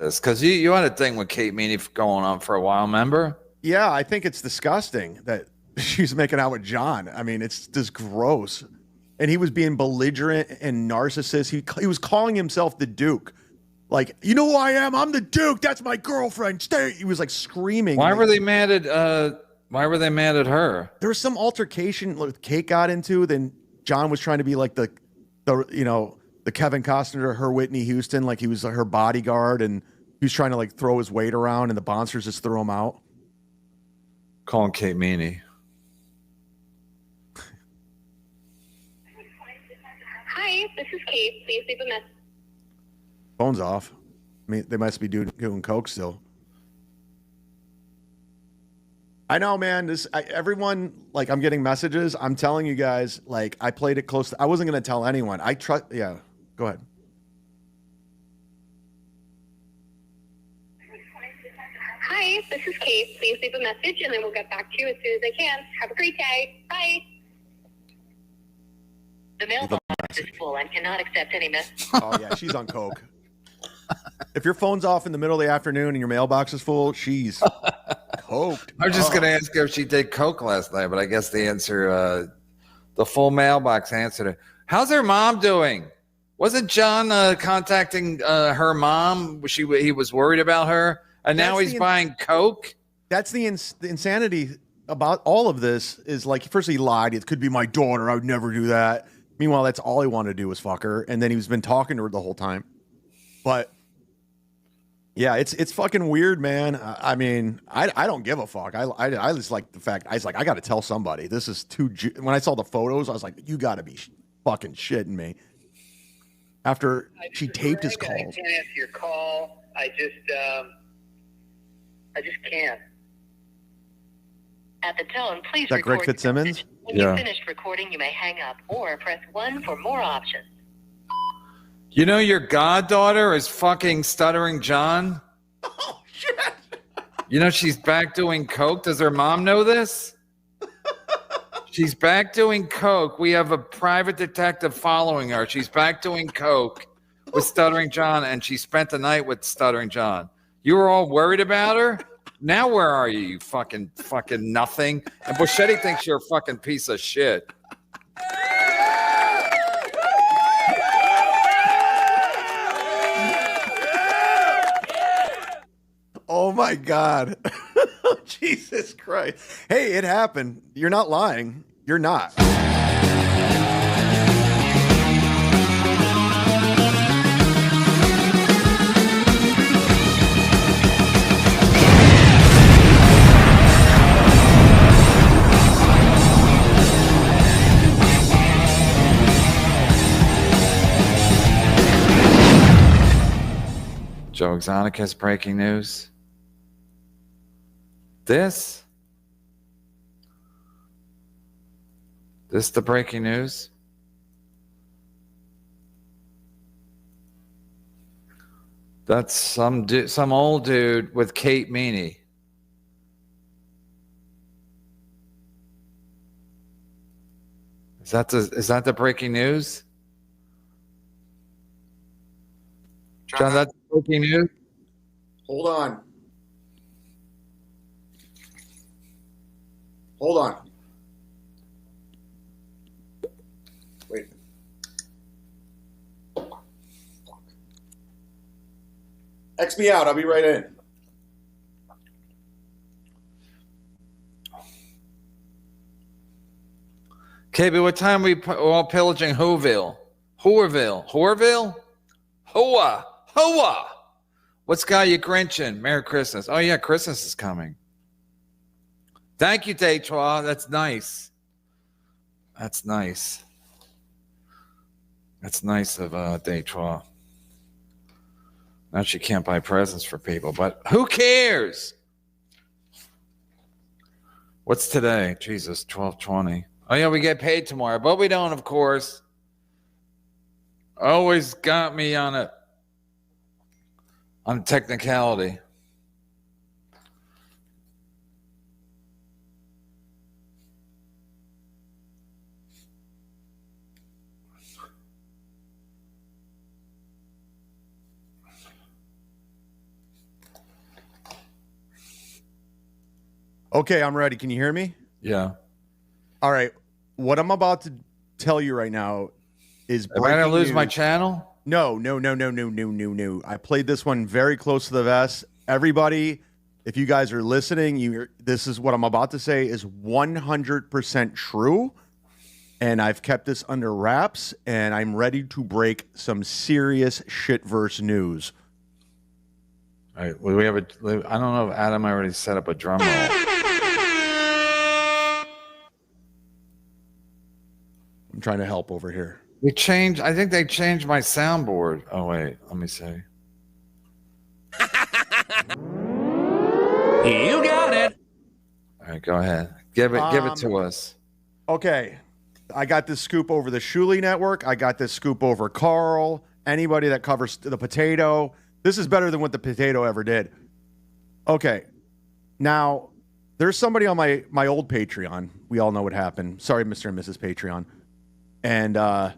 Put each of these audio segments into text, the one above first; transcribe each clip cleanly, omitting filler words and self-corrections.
this? Because you had a thing with Kate Meaney going on for a while, remember? Yeah, I think it's disgusting that she's making out with John. I mean, it's just gross. And he was being belligerent and narcissist. He was calling himself the Duke. Like, you know who I am? I'm the Duke. That's my girlfriend. Stay. He was like screaming. Why like, were they mad at why were they mad at her? There was some altercation like Kate got into. Then John was trying to be like the Kevin Costner, her Whitney Houston, like he was her bodyguard, and he was trying to like throw his weight around, and the bouncers just threw him out. Calling Kate Meaney. Hi, this is Kate. Please leave a message. Phone's off. I mean, they must be doing coke still. I know, man. Everyone, like, I'm getting messages. I'm telling you guys, like, I played it close. I wasn't going to tell anyone. Yeah, go ahead. Hi, this is Kate. Please leave a message, and then we'll get back to you as soon as I can. Have a great day. Bye. The mailbox is full and cannot accept any message. Oh, yeah, she's on coke. If your phone's off in the middle of the afternoon and your mailbox is full, she's coked. I was just going to ask her if she did coke last night, but I guess the answer, the full mailbox answered it. How's her mom doing? Wasn't John contacting her mom? He was worried about her, and now he's buying coke? That's the insanity about all of this is like, first he lied. It could be my daughter. I would never do that. Meanwhile, that's all he wanted to do was fuck her. And then he's been talking to her the whole time. But yeah, it's fucking weird, man. I mean, I don't give a fuck. I just like the fact, I was like, I got to tell somebody. This is too, when I saw the photos, I was like, you got to be fucking shitting me. After she taped his calls. I can't answer your call. I just can't. At the tone, please Is that Greg Fitzsimmons? When you've finished recording, you may hang up or press 1 for more options. You know your goddaughter is fucking Stuttering John? Oh, shit. You know she's back doing coke? Does her mom know this? She's back doing coke. We have a private detective following her. She's back doing coke with Stuttering John, and she spent the night with Stuttering John. You were all worried about her? Now where are you, you fucking nothing? And Buschetti thinks you're a fucking piece of shit. Oh my God. Jesus Christ. Hey, it happened. You're not lying. You're not. Joe Exotic has breaking news. This the breaking news? That's some old dude with Kate Meaney. Is that the breaking news? John, that's breaking news? Hold on. Hold on. Wait. X me out. I'll be right in. Okay, but what time are we all pillaging Whoville? Whoreville? Hoa! What's got you grinching? Merry Christmas. Oh, yeah, Christmas is coming. Thank you, Detroit. That's nice. That's nice of Detroit. Now she can't buy presents for people, but who cares? What's today? Jesus, 12/20. Oh, yeah, we get paid tomorrow, but we don't, of course. Always got me on a technicality. Okay, I'm ready. Can you hear me? Yeah. All right. What I'm about to tell you right now is Am I gonna breaking lose my news. channel? No. I played this one very close to the vest. Everybody, if you guys are listening, this is what I'm about to say is 100% true. And I've kept this under wraps, and I'm ready to break some serious shitverse news. All right. Well, we have I don't know if Adam already set up a drum roll. I'm trying to help over here. I think they changed my soundboard. Oh wait, let me see. You got it. All right, go ahead. Give it to us. Okay. I got this scoop over the Shuley Network. I got this scoop over Carl. Anybody that covers the potato. This is better than what the potato ever did. Okay. Now, there's somebody on my old Patreon. We all know what happened. Sorry, Mr. and Mrs. Patreon. And I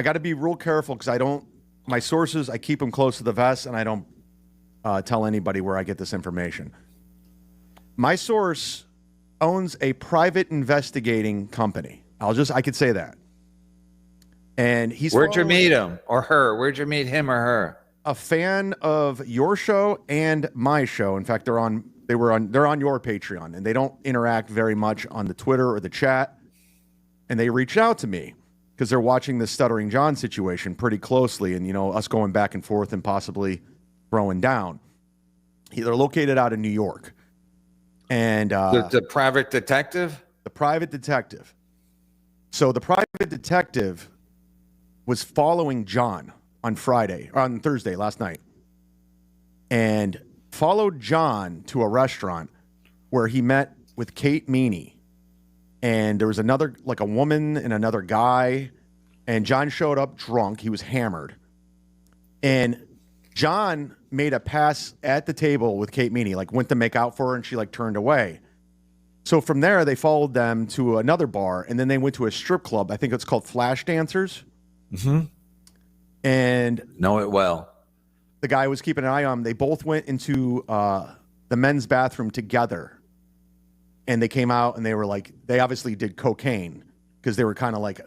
got to be real careful because my sources, I keep them close to the vest and I don't tell anybody where I get this information. My source owns a private investigating company. I could say that. And Where'd you meet him or her? Where'd you meet him or her? A fan of your show and my show. In fact, they're on your Patreon, and they don't interact very much on the Twitter or the chat. And they reached out to me because they're watching the Stuttering John situation pretty closely, and us going back and forth and possibly throwing down. They're located out in New York. And the private detective? The private detective. So the private detective was following John on Thursday, last night, and followed John to a restaurant where he met with Kate Meaney. And there was a woman and another guy, and John showed up drunk. He was hammered. And John made a pass at the table with Kate Meaney, went to make out for her, and she turned away. So from there, they followed them to another bar, and then they went to a strip club. I think it's called Flash Dancers. Mm-hmm. And know it well. The guy was keeping an eye on them. They both went into the men's bathroom together. And they came out and they were they obviously did cocaine because they were kind of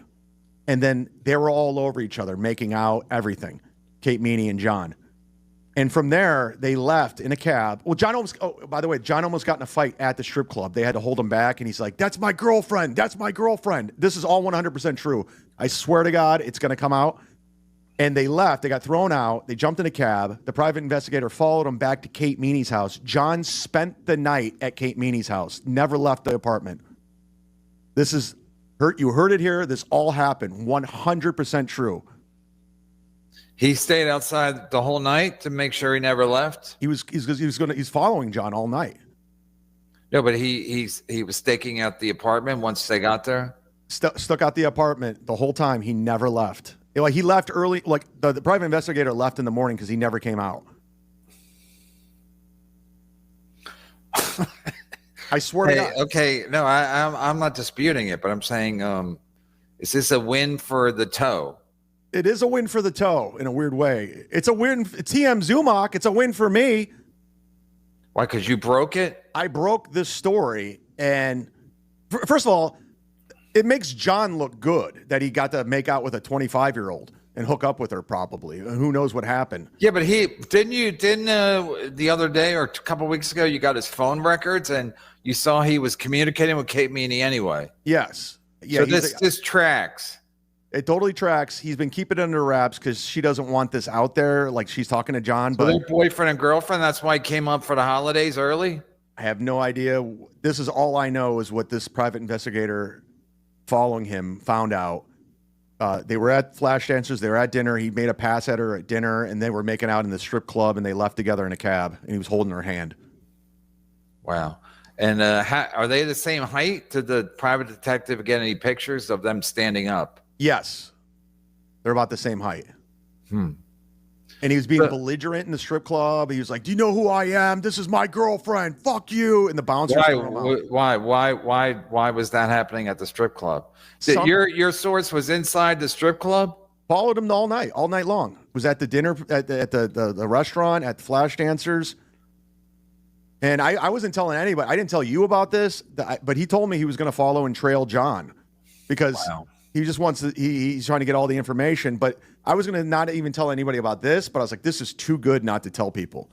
and then they were all over each other, making out, everything. Kate Meaney and John. And from there, they left in a cab. Well, by the way, John almost got in a fight at the strip club. They had to hold him back, and he's like, "That's my girlfriend. That's my girlfriend." This is all 100% true. I swear to God, it's going to come out. And they left. They got thrown out. They jumped in a cab. The private investigator followed them back to Kate Meaney's house. John spent the night at Kate Meaney's house, never left the apartment. This is, you heard it here. This all happened. 100% true. He stayed outside the whole night to make sure he never left. He's following John all night. No, but he was staking out the apartment once they got there. Stuck out the apartment the whole time. He never left. He left early. The private investigator left in the morning because he never came out. I swear to God. Okay, no, I'm not disputing it, but I'm saying, is this a win for the toe? It is a win for the toe in a weird way. It's a win. TM Zumock. It's a win for me. Why? Because you broke it? I broke this story. And first of all, it makes John look good that he got to make out with a 25-year-old and hook up with her probably. Who knows what happened? Yeah, but didn't the other day or a couple weeks ago, you got his phone records and you saw he was communicating with Kate Meaney anyway. Yes. Yeah. So this tracks. It totally tracks. He's been keeping it under wraps because she doesn't want this out there. She's talking to John. So their boyfriend and girlfriend, that's why he came up for the holidays early? I have no idea. This is all I know is what this private investigator following him found out. They were at Flash Dancers. They were at dinner. He made a pass at her at dinner, and they were making out in the strip club, and they left together in a cab, and he was holding her hand. Wow. And are they the same height? Did the private detective get any pictures of them standing up? Yes. They're about the same height. And he was being belligerent in the strip club. He was like, "Do you know who I am? This is my girlfriend. Fuck you." And the bouncers Why was that happening at the strip club? Your source was inside the strip club? Followed him all night long. Was at the dinner at the restaurant, at the Flash Dancers. And I wasn't telling anybody. I didn't tell you about this, but he told me he was going to follow and trail John because he just wants to, he's trying to get all the information. But I was going to not even tell anybody about this, but I was like, this is too good not to tell people.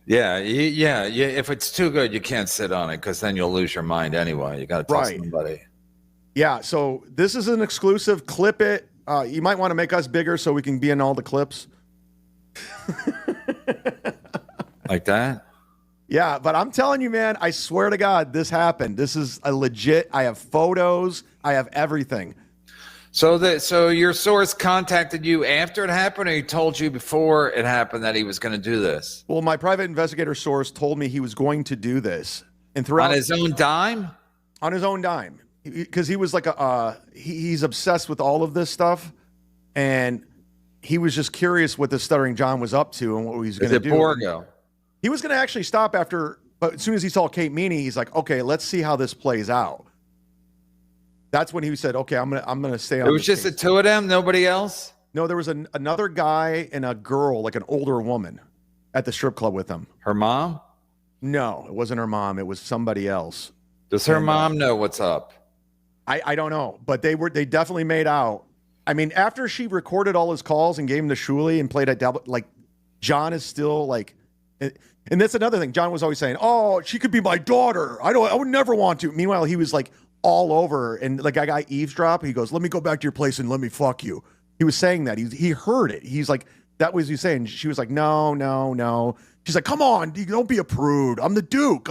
Yeah. If it's too good, you can't sit on it because then you'll lose your mind anyway. You got to tell somebody. Yeah. So this is an exclusive. Clip it. You might want to make us bigger so we can be in all the clips. Like that? Yeah, but I'm telling you, man, I swear to God, this happened. This is a legit. I have photos. I have everything. So your source contacted you after it happened, or he told you before it happened that he was going to do this? Well, my private investigator source told me he was going to do this, and throughout on his own dime. On his own dime, because he was like he's obsessed with all of this stuff, and he was just curious what the Stuttering John was up to and what he was going to do. Borgo? He was going to actually stop after, but as soon as he saw Kate Meaney, he's like, okay, let's see how this plays out. That's when he said, okay, I'm gonna stay on. It was just the two of them, nobody else? No, there was another guy and a girl, like an older woman, at the strip club with them. Her mom? No, it wasn't her mom. It was somebody else. Does her mom know what's up? I don't know, but they definitely made out. I mean, after she recorded all his calls and gave him the shuli and played at double, like John is still like. And that's another thing. John was always saying, "Oh, she could be my daughter. I would never want to." Meanwhile, he was like all over, and like I got eavesdrop. He goes, "Let me go back to your place and let me fuck you." He was saying that. He heard it. He's like, that was he saying. She was like, "No." She's like, "Come on, don't be a prude. I'm the Duke.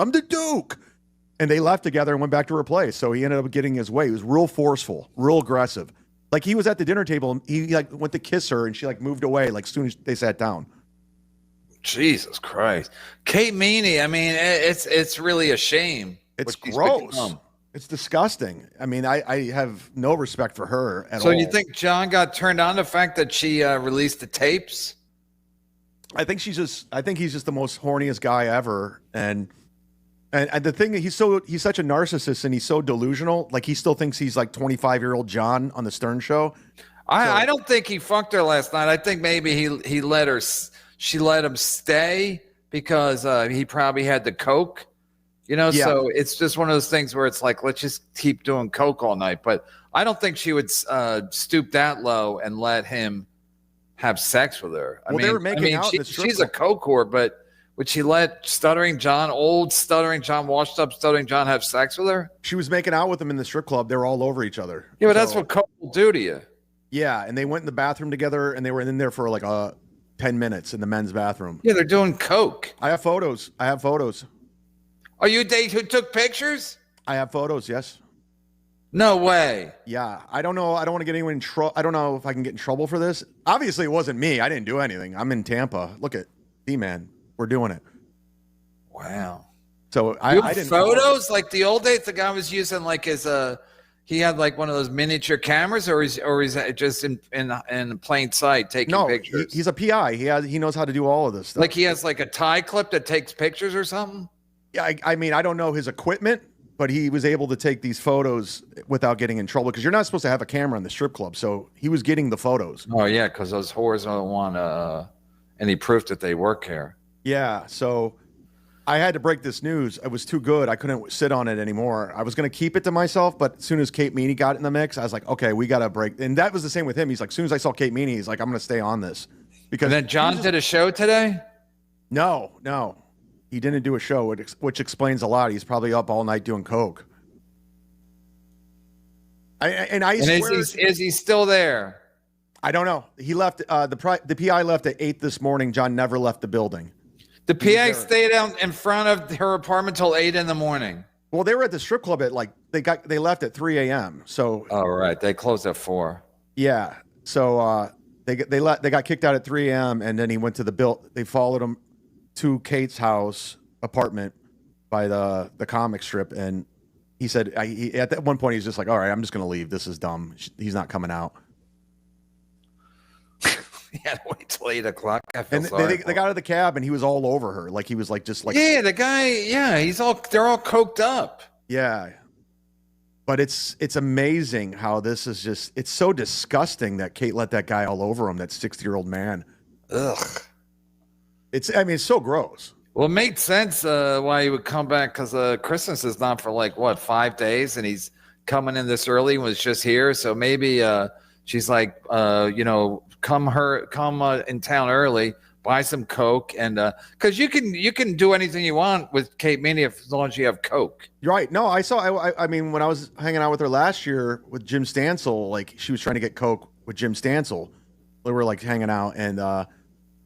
And they left together and went back to her place. So he ended up getting his way. He was real forceful, real aggressive. Like he was at the dinner table. And he like went to kiss her, and she like moved away. Like as soon as they sat down. Jesus Christ. Kate Meaney, I mean, it's really a shame. It's gross. It's disgusting. I mean, I have no respect for her at all. So you think John got turned on the fact that she released the tapes? I think he's just the most horniest guy ever. And the thing, he's such a narcissist and he's so delusional. Like he still thinks he's like 25-year-old John on the Stern show. I don't think he fucked her last night. I think maybe he let her. She let him stay because he probably had the coke, Yeah. So it's just one of those things where it's like, let's just keep doing coke all night. But I don't think she would stoop that low and let him have sex with her. They were making out. She's a coke whore, but would she let Stuttering John, old Stuttering John, washed up Stuttering John, have sex with her? She was making out with him in the strip club. They were all over each other. Yeah, but that's what coke will do to you. Yeah, and they went in the bathroom together, and they were in there for like 10 minutes in the men's bathroom. Yeah, they're doing coke. I have photos. Are you a date who took pictures? I have photos, yes. No way. Yeah, I don't know. I don't want to get anyone in trouble. I don't know if I can get in trouble for this. Obviously, it wasn't me. I didn't do anything. I'm in Tampa. Look at D-Man. We're doing it. Wow. So I didn't. Photos like the old days. The guy was using like his he had like one of those miniature cameras, or he's just in plain sight taking pictures. He's a PI. He knows how to do all of this stuff. Like he has like a tie clip that takes pictures or something. Yeah, I mean, I don't know his equipment, but he was able to take these photos without getting in trouble because you're not supposed to have a camera in the strip club. So he was getting the photos. Oh yeah, because those whores don't want any proof that they work here. Yeah, so I had to break this news. It was too good. I couldn't sit on it anymore. I was going to keep it to myself, but as soon as Kate Meaney got in the mix, I was like, okay, we got to break. And that was the same with him. He's like, as soon as I saw Kate Meaney, he's like, I'm going to stay on this. Because and then John did a show today? No. He didn't do a show, which explains a lot. He's probably up all night doing coke. Is he still there? I don't know. He left. The PI left at 8 this morning. John never left the building. The PA stayed out in front of her apartment till 8 in the morning. Well, they were at the strip club at they left at 3 a.m. So. Oh right, they closed at 4. Yeah. So they got kicked out at 3 a.m. and then he went to they followed him to Kate's apartment by the comic strip, and he said at that one point he's just like, all right, I'm just gonna leave. This is dumb. He's not coming out. He had to wait till 8 o'clock. And they got out of the cab, and he was all over her, like he was like just like the guy. Yeah, they're all coked up. Yeah, but it's amazing how this is just. It's so disgusting that Kate let that guy all over him. That 60-year-old man. Ugh. It's so gross. Well, it made sense why he would come back because Christmas is not for like what 5 days, and he's coming in this early and was just here. So maybe she's like, come in town early, buy some Coke, and because you can do anything you want with Kate Meaney as long as you have Coke. Right. No, I mean, when I was hanging out with her last year with Jim Stansel, like she was trying to get Coke with Jim Stansel. We were like hanging out, and I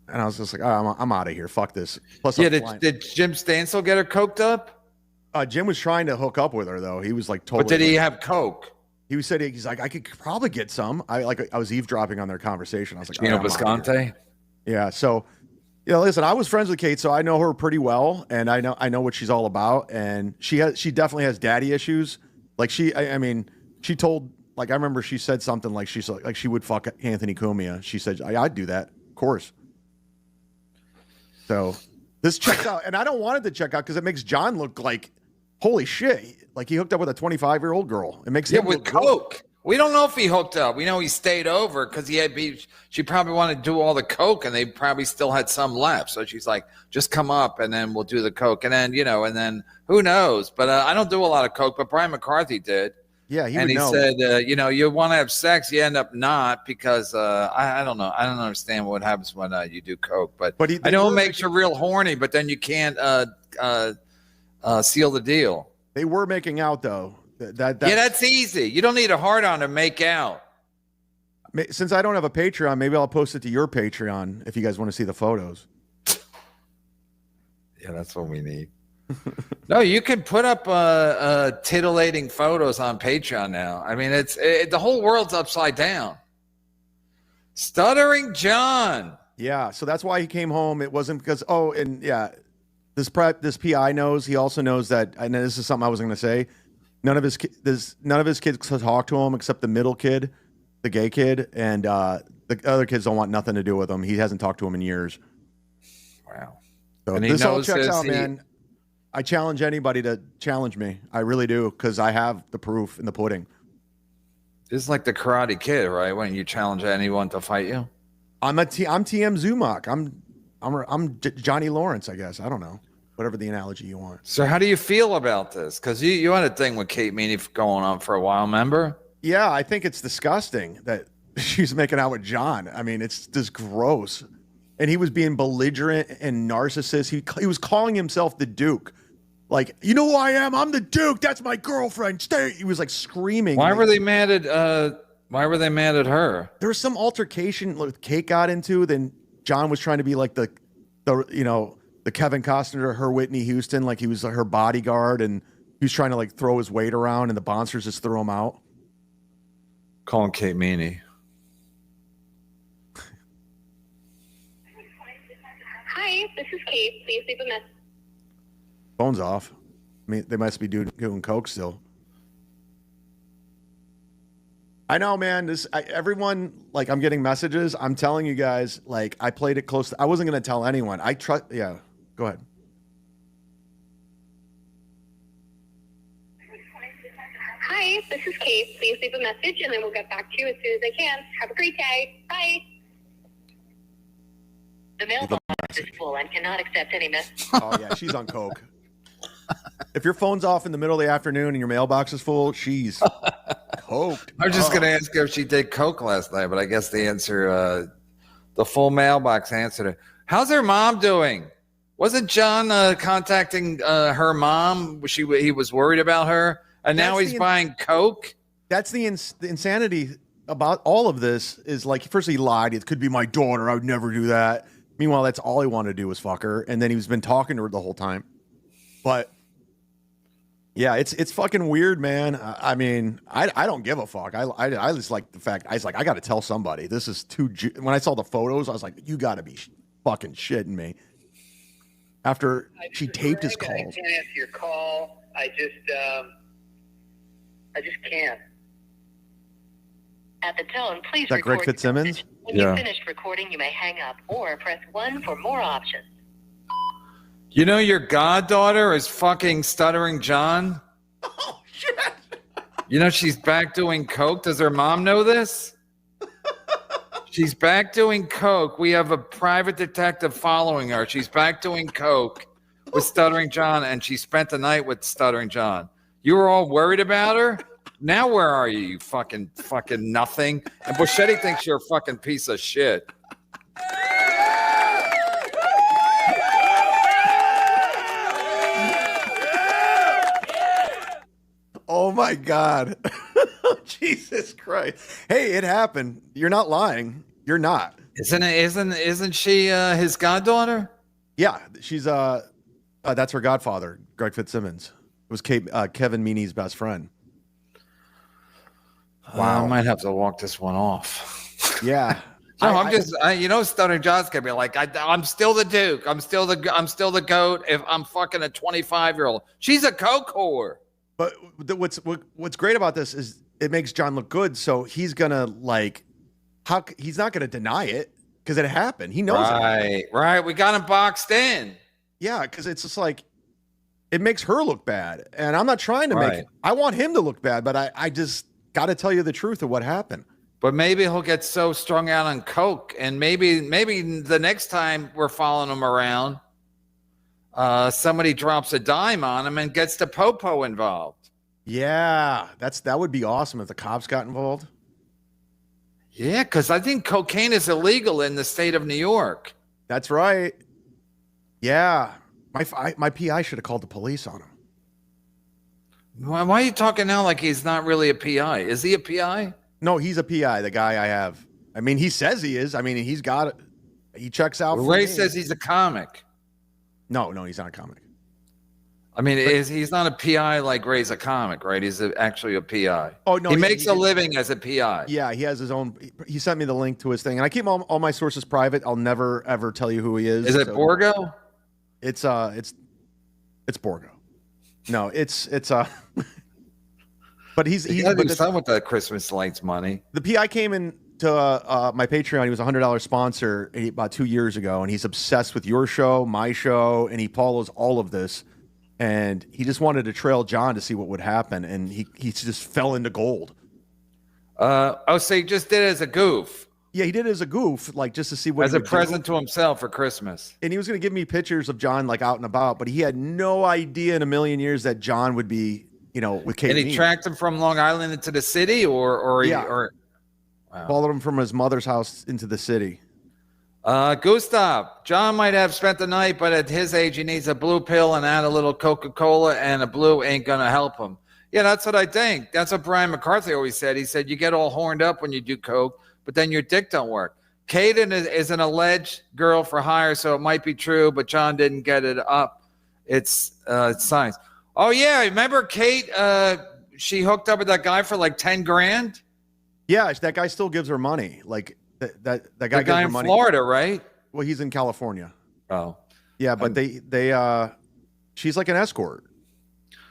was just like, oh, I'm out of here. Fuck this. Plus, Yeah, did Jim Stansel get her coked up? Jim was trying to hook up with her though. He was like totally. But did he have Coke? He said he's like, I could probably get some. I was eavesdropping on their conversation. I was like, Gino Bisconte. Yeah. So, listen, I was friends with Kate, so I know her pretty well, and I know what she's all about. And she definitely has daddy issues. Like she told, like, I remember she said something like she would fuck Anthony Cumia. She said, I'd do that, of course. So this checks out, and I don't want it to check out because it makes John look like, holy shit, like he hooked up with a 25-year-old girl. It makes him with Coke. Good. We don't know if he hooked up. We know he stayed over because she probably wanted to do all the Coke, and they probably still had some left. So she's like, just come up, and then we'll do the Coke, and then and then who knows? But I don't do a lot of Coke, but Brian McCarthy did. Yeah, he said, you want to have sex, you end up not because I don't know. I don't understand what happens when you do Coke, but I know it makes you real horny, but then you can't seal the deal. They were making out though. That's easy. You don't need a hard on to make out. Since I don't have a Patreon, maybe I'll post it to your Patreon if you guys want to see the photos. Yeah, that's what we need. No, you can put up titillating photos on Patreon now. I mean, the whole world's upside down. Stuttering John. Yeah, so that's why he came home. It wasn't because this PI knows. He also knows that, and this is something I was going to say. None of his kids talk to him except the middle kid, the gay kid, and the other kids don't want nothing to do with him. He hasn't talked to him in years. Wow. So and this all checks out, man. I challenge anybody to challenge me. I really do, because I have the proof in the pudding. This is like the Karate Kid, right? When you challenge anyone to fight you. I'm TM Zumock. I'm Johnny Lawrence, I guess. I don't know. Whatever the analogy you want. So how do you feel about this? Because you had a thing with Kate Meaney going on for a while, remember? Yeah, I think it's disgusting that she's making out with John. I mean, it's just gross. And he was being belligerent and narcissist. He was calling himself the Duke. Like, you know who I am? I'm the Duke. That's my girlfriend. Stay. He was like screaming. Why were they mad at her? There was some altercation like Kate got into. Then John was trying to be like the Kevin Costner to her Whitney Houston, like he was her bodyguard, and he was trying to like throw his weight around, and the bouncers just threw him out. Calling Kate Meaney. Hi, this is Kate. Please leave a message. Phone's off. I mean, they must be doing Coke still. I know, man. Everyone, like, I'm getting messages. I'm telling you guys, like, I played it close. I wasn't going to tell anyone. Yeah, go ahead. Hi, this is Kate. Please leave a message, and then we'll get back to you as soon as I can. Have a great day. Bye. The mailbox is full and cannot accept any messages. Oh, yeah, she's on Coke. If your phone's off in the middle of the afternoon and your mailbox is full, she's coked. I was just going to ask her if she did Coke last night, but I guess the answer, the full mailbox answered it. How's her mom doing? Wasn't John contacting her mom? He was worried about her, and now he's buying Coke? That's the insanity about all of this is, like, first he lied. It could be my daughter. I would never do that. Meanwhile, that's all he wanted to do was fuck her, and then he's been talking to her the whole time. But yeah, it's fucking weird, man. I mean, I don't give a fuck. I just like the fact. I was like, I got to tell somebody. This is too. When I saw the photos, I was like, you got to be fucking shitting me. After she taped his calls. I can't answer your call. I just can't. At the tone, please Is that Greg record Fitzsimmons? When you've finished recording, you may hang up or press 1 for more options. You know your goddaughter is fucking Stuttering John? Oh, shit. You know she's back doing Coke? Does her mom know this? She's back doing Coke. We have a private detective following her. She's back doing Coke. with Stuttering John, and she spent the night with Stuttering John. You were all worried about her. Now where are you? You fucking nothing. And Buschetti thinks you're a fucking piece of shit. Oh my God. Jesus Christ. Hey, it happened. You're not lying. You're not. Isn't she his goddaughter? Yeah, she's that's her godfather, Greg Fitzsimmons. It was Kevin Meaney's best friend. Wow, I might have to walk this one off. Yeah. No, Stuttering John's gonna be like, I'm still the Duke. I'm still the goat. If I'm fucking a 25-year-old, she's a coke whore. But what's great about this is it makes John look good. So he's gonna he's not gonna deny it because it happened. He knows it. Right. We got him boxed in. Yeah, because it's just like it makes her look bad, and I'm not trying to make. I want him to look bad, but I just got to tell you the truth of what happened. But maybe he'll get so strung out on coke, and maybe the next time we're following him around, somebody drops a dime on him and gets the popo involved. Yeah, that would be awesome if the cops got involved. Yeah, because I think cocaine is illegal in the state of New York. That's right. Yeah, my PI should have called the police on him. Why are you talking now like he's not really a PI? Is he a PI? No, he's a PI, the guy I have. I mean, he says he is. I mean, he's got it. He checks out. Ray says he's a comic. No, he's not a comic. I mean, he's not a PI like Ray's a comic, right? He's actually a PI. Oh, no. He makes a living as a PI. Yeah, he has his own. He sent me the link to his thing. And I keep all my sources private. I'll never, ever tell you who he is. Is it Borgo? It's Borgo. No, it's but he's do something with that Christmas lights money. The PI came in to my Patreon. He was a $100 sponsor about 2 years ago, and he's obsessed with your show, my show, and he follows all of this. And he just wanted to trail John to see what would happen, and he just fell into gold. So he just did it as a goof. Yeah, he did it as a goof, like just to see what as a present to himself for Christmas. And he was going to give me pictures of John like out and about, but he had no idea in a million years that John would be, with Kate. And he tracked him from Long Island into the city, or wow. Followed him from his mother's house into the city. Gustav, John might have spent the night, but at his age, he needs a blue pill and add a little Coca-Cola, and a blue ain't going to help him. Yeah, that's what I think. That's what Brian McCarthy always said. He said, you get all horned up when you do Coke, but then your dick don't work. Kaden is an alleged girl for hire, so it might be true, but John didn't get it up. It's science. Oh, yeah, remember Kate? She hooked up with that guy for like 10 grand? Yeah, that guy still gives her money. Like, that guy the gives guy her in money. Florida, right? Well, he's in California. Oh. Yeah, but she's like an escort.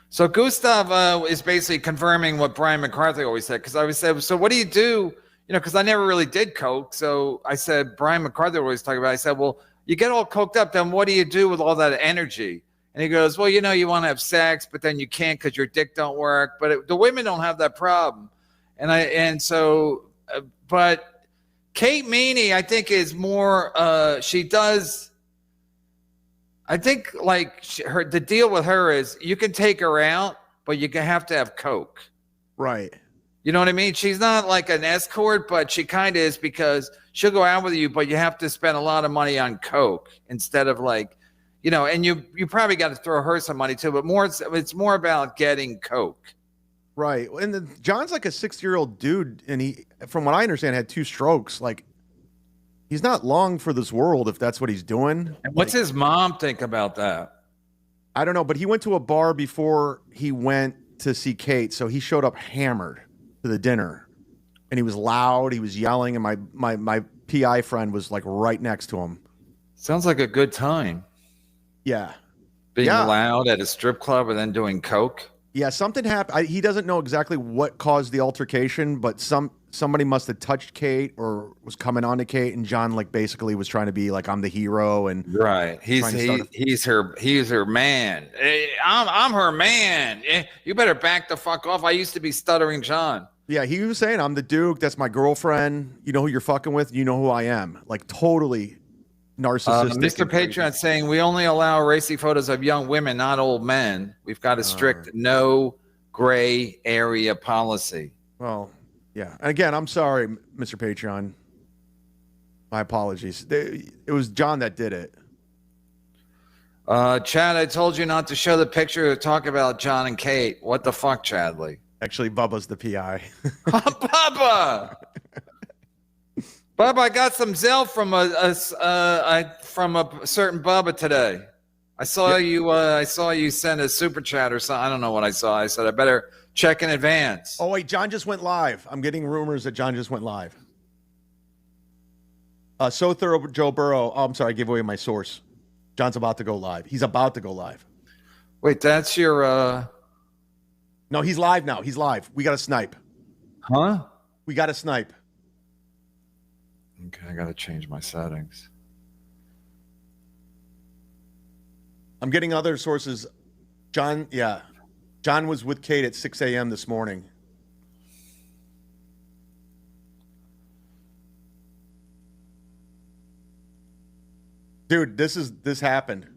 So Gustav is basically confirming what Brian McCarthy always said, because I always said, so what do you do? Because I never really did Coke. So I said, Brian McCarthy always talking about it. I said, well, you get all coked up, then what do you do with all that energy? And he goes, well, you want to have sex, but then you can't because your dick don't work. But the women don't have that problem. But Kate Meaney, I think, is more, she does, I think, like, the deal with her is you can take her out, but you have to have Coke. Right. You know what I mean? She's not like an escort, but she kind of is, because she'll go out with you, but you have to spend a lot of money on Coke instead of like, and you probably got to throw her some money too, but it's more about getting Coke. Right. And John's like a 60-year-old dude, and he, from what I understand, had 2 strokes. Like, he's not long for this world if that's what he's doing. And what's his mom think about that? I don't know, but he went to a bar before he went to see Kate, so he showed up hammered to the dinner, and he was loud, he was yelling, and my PI friend was like right next to him. Sounds like a good time. Yeah. Being loud at a strip club and then doing Coke. Yeah, something happened. He doesn't know exactly what caused the altercation, but somebody must have touched Kate or was coming on to Kate, and John basically was trying to be like, I'm the hero, and right. He's her man. I'm her man. You better back the fuck off. I used to be Stuttering John. Yeah, he was saying, I'm the Duke. That's my girlfriend. You know who you're fucking with. You know who I am. Like, totally narcissistic. Mr. and crazy. Patreon saying we only allow racy photos of young women, not old men. We've got a strict no gray area policy. Well, yeah. And again, I'm sorry, Mr. Patreon. My apologies. It was John that did it. Chad, I told you not to show the picture to talk about John and Kate. What the fuck, Chadley? Actually, Bubba's the PI. Bubba! Bubba, I got some Zelle from a certain Bubba today. I saw you. I saw you send a super chat or something. I don't know what I saw. I said I better check in advance. Oh wait, John just went live. I'm getting rumors that John just went live. So thorough, Joe Burrow. Oh, I'm sorry, I gave away my source. John's about to go live. He's about to go live. Wait, that's your. No, he's live now. He's live. We got to snipe. Huh? We got to snipe. Okay, I got to change my settings. I'm getting other sources. John was with Kate at 6 a.m. this morning. Dude, this happened.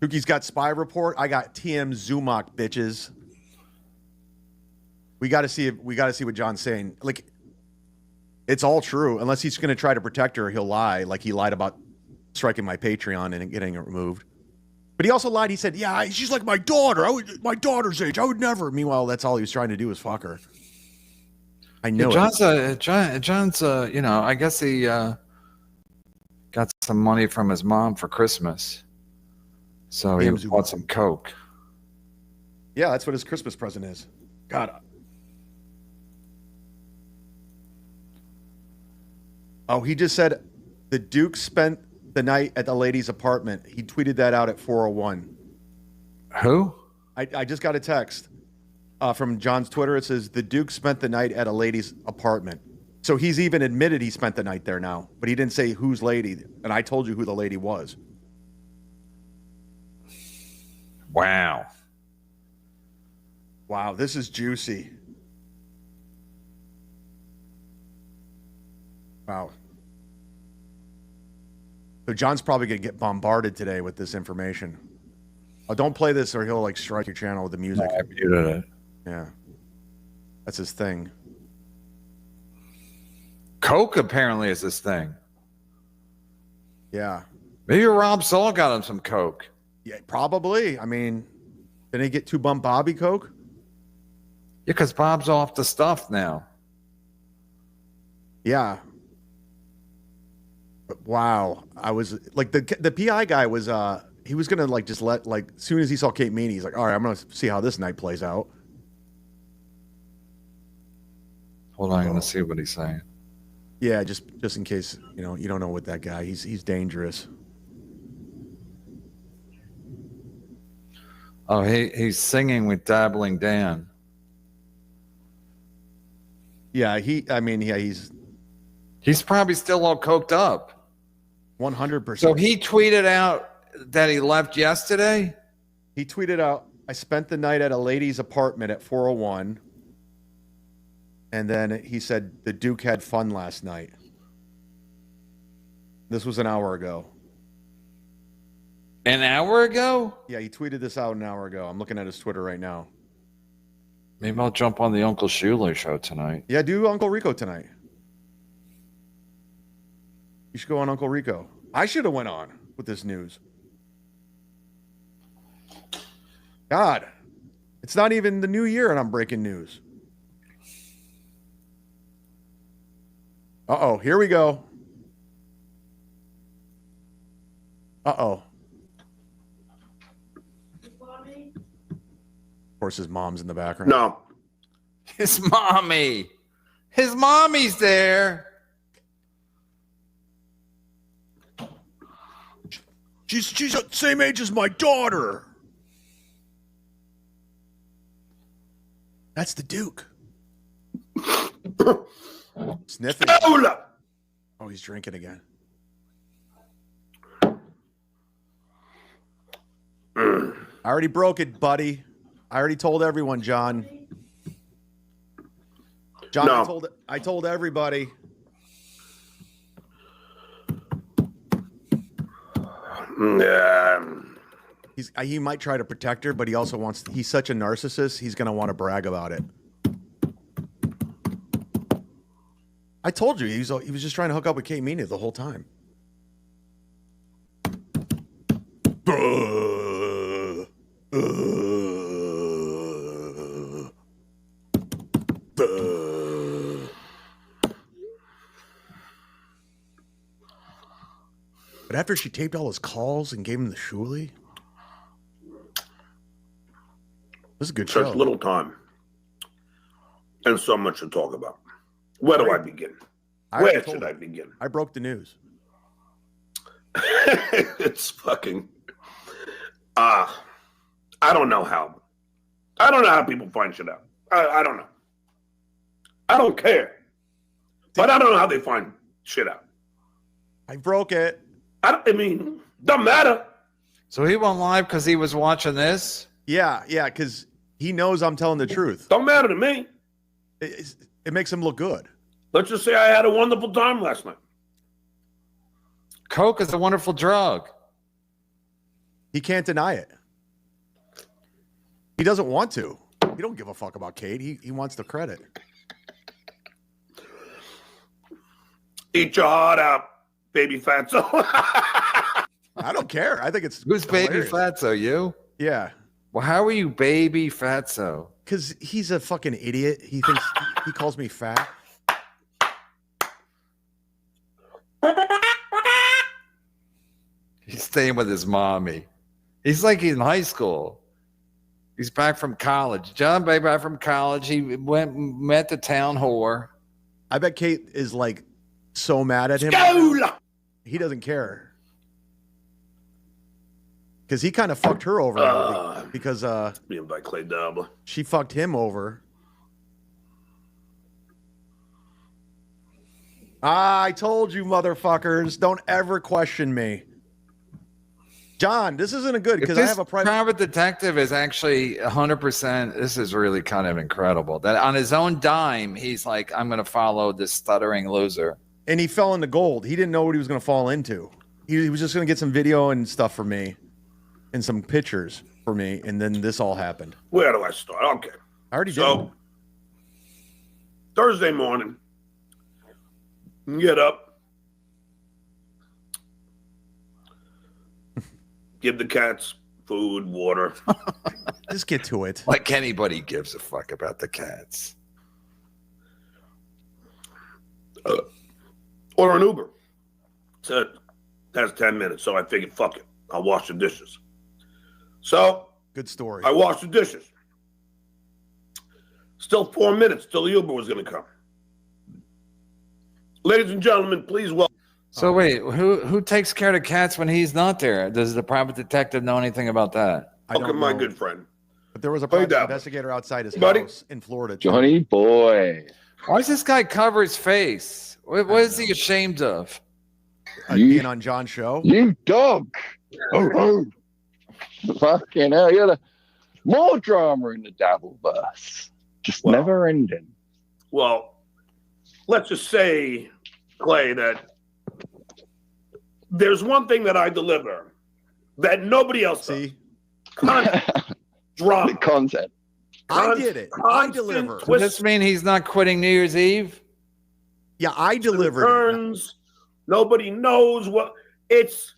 Kookie's got spy report. I got TM Zumock, bitches. We got to see what John's saying. Like, it's all true. Unless he's going to try to protect her, he'll lie. Like he lied about striking my Patreon and getting it removed. But he also lied. He said, "Yeah, she's like my daughter. My daughter's age. I would never." Meanwhile, that's all he was trying to do was fuck her. I know. Yeah, John's. You know, I guess he got some money from his mom for Christmas, so he bought some coke. Yeah, that's what his Christmas present is. God. Oh, he just said the Duke spent the night at the lady's apartment. He tweeted that out at 4:01. Who? I just got a text from John's Twitter. It says the Duke spent the night at a lady's apartment. So he's even admitted he spent the night there now, but he didn't say whose lady. And I told you who the lady was. Wow. Wow, this is juicy. Wow. So John's probably going to get bombarded today with this information. Oh, don't play this or he'll like strike your channel with the music. I muted it. Yeah. That's his thing. Coke apparently is his thing. Yeah. Maybe Rob Saul got him some coke. Yeah, probably. I mean, didn't he get 2 bump Bobby Coke? Yeah, because Bob's off the stuff now. Yeah. But wow. I was like the PI guy was he was gonna like just let like as soon as he saw Kate Meaney, he's like, all right, I'm gonna see how this night plays out. Hold on, I'm gonna see what he's saying. Yeah, just in case, you know, you don't know what that guy, he's dangerous. Oh, he's singing with Dabbling Dan. Yeah, he's probably still all coked up. 100%. So he tweeted out that he left yesterday? He tweeted out, I spent the night at a lady's apartment at 4:01. And then he said the Duke had fun last night. This was an hour ago. An hour ago? Yeah, he tweeted this out an hour ago. I'm looking at his Twitter right now. Maybe I'll jump on the Uncle Schuler show tonight. Yeah, do Uncle Rico tonight. You should go on Uncle Rico. I should have went on with this news. God, it's not even the new year and I'm breaking news. Uh-oh, here we go. Uh-oh. Of course, his mom's in the background. No. His mommy. His mommy's there. She's the same age as my daughter. That's the Duke. Sniffing. Oh, he's drinking again. I already broke it, buddy. I already told everyone, John. John, No. I told everybody. He might try to protect her, but he also wants. He's such a narcissist. He's gonna want to brag about it. I told you he was just trying to hook up with Kate Meaney the whole time. But after she taped all his calls and gave him the shuli, this is a good show. Such little time and so much to talk about. Where do I begin? Where should I begin? I broke the news. It's fucking. I don't know how. I don't know how people find shit out. I don't know. I don't care. But I don't know how they find shit out. I broke it. I mean, doesn't matter. So he went live because he was watching this? Yeah, because he knows I'm telling the truth. Don't matter to me. It makes him look good. Let's just say I had a wonderful time last night. Coke is a wonderful drug. He can't deny it. He doesn't want to. He don't give a fuck about Kate. He wants the credit. Eat your heart out, baby fatso. I don't care. I think it's Who's hilarious. Baby Fatso? You? Yeah. Well, how are you Baby Fatso? Because he's a fucking idiot. He thinks he calls me fat. He's staying with his mommy. He's like he's in high school. He's back from college. John Bay back from college. He met the town whore. I bet Kate is like so mad at him. Scola! He doesn't care. Because he kind of fucked her over because Being by Clay Dabler. she fucked him over. I told you, motherfuckers, don't ever question me. John, this isn't a good because I have a private detective is actually 100%. This is really kind of incredible that on his own dime, he's like, I'm going to follow this stuttering loser. And he fell into gold. He didn't know what he was going to fall into. He was just going to get some video and stuff for me and some pictures for me. And then this all happened. Where do I start? Okay. I already did. So, Thursday morning, get up, give the cats food, water. Just get to it. Like anybody gives a fuck about the cats. Or an Uber. Said, that's 10 minutes. So I figured, fuck it. I'll wash the dishes. So Good story. I washed the dishes. Still 4 minutes till the Uber was going to come. Ladies and gentlemen, please welcome. So wait, who takes care of the cats when he's not there? Does the private detective know anything about that? I don't my know. good friend. But there was a Hey, private Dad. investigator outside his Buddy. house in Florida. too. Johnny boy. Why does this guy cover his face? What is he ashamed of? Being on John's show. You dog. Oh. Fucking hell. You're more drama in the Dabbleverse. Just Well. never ending. Well, let's just say, Clay, that there's one thing that I deliver that nobody else does. See, Constant drama. The content. I did it. I Constant deliver. Does this mean he's not quitting New Year's Eve? Yeah, I delivered. Turns. Nobody knows what it's.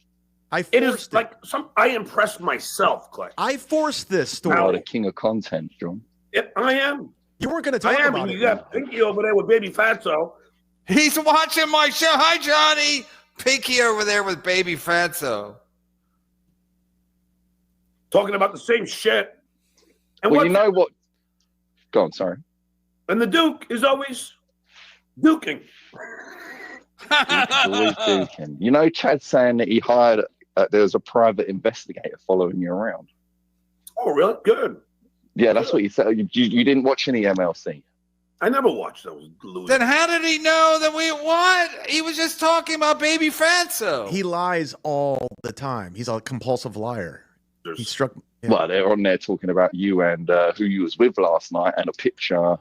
I It forced is like I impressed myself, Clay. I forced this You are story. the king of content, John. I am. You weren't going to I talk am. about And it. you got Pinky over there with Baby Fatso. He's watching my show. Hi, Johnny. Pinky over there with Baby Fatso. Talking about the same shit. And Well, you know what? Go on, sorry. And the Duke is always duking. Always duking. You know, Chad's saying that he hired, there was a private investigator following you around. Oh, really? Good. Yeah, that's what he said. You didn't watch any MLC. I never watched those losers. Then how did he know that we what? He was just talking about Baby Fatso. He lies all the time. He's a compulsive liar. He struck. Yeah. Well, they're on there talking about you and who you was with last night and a picture.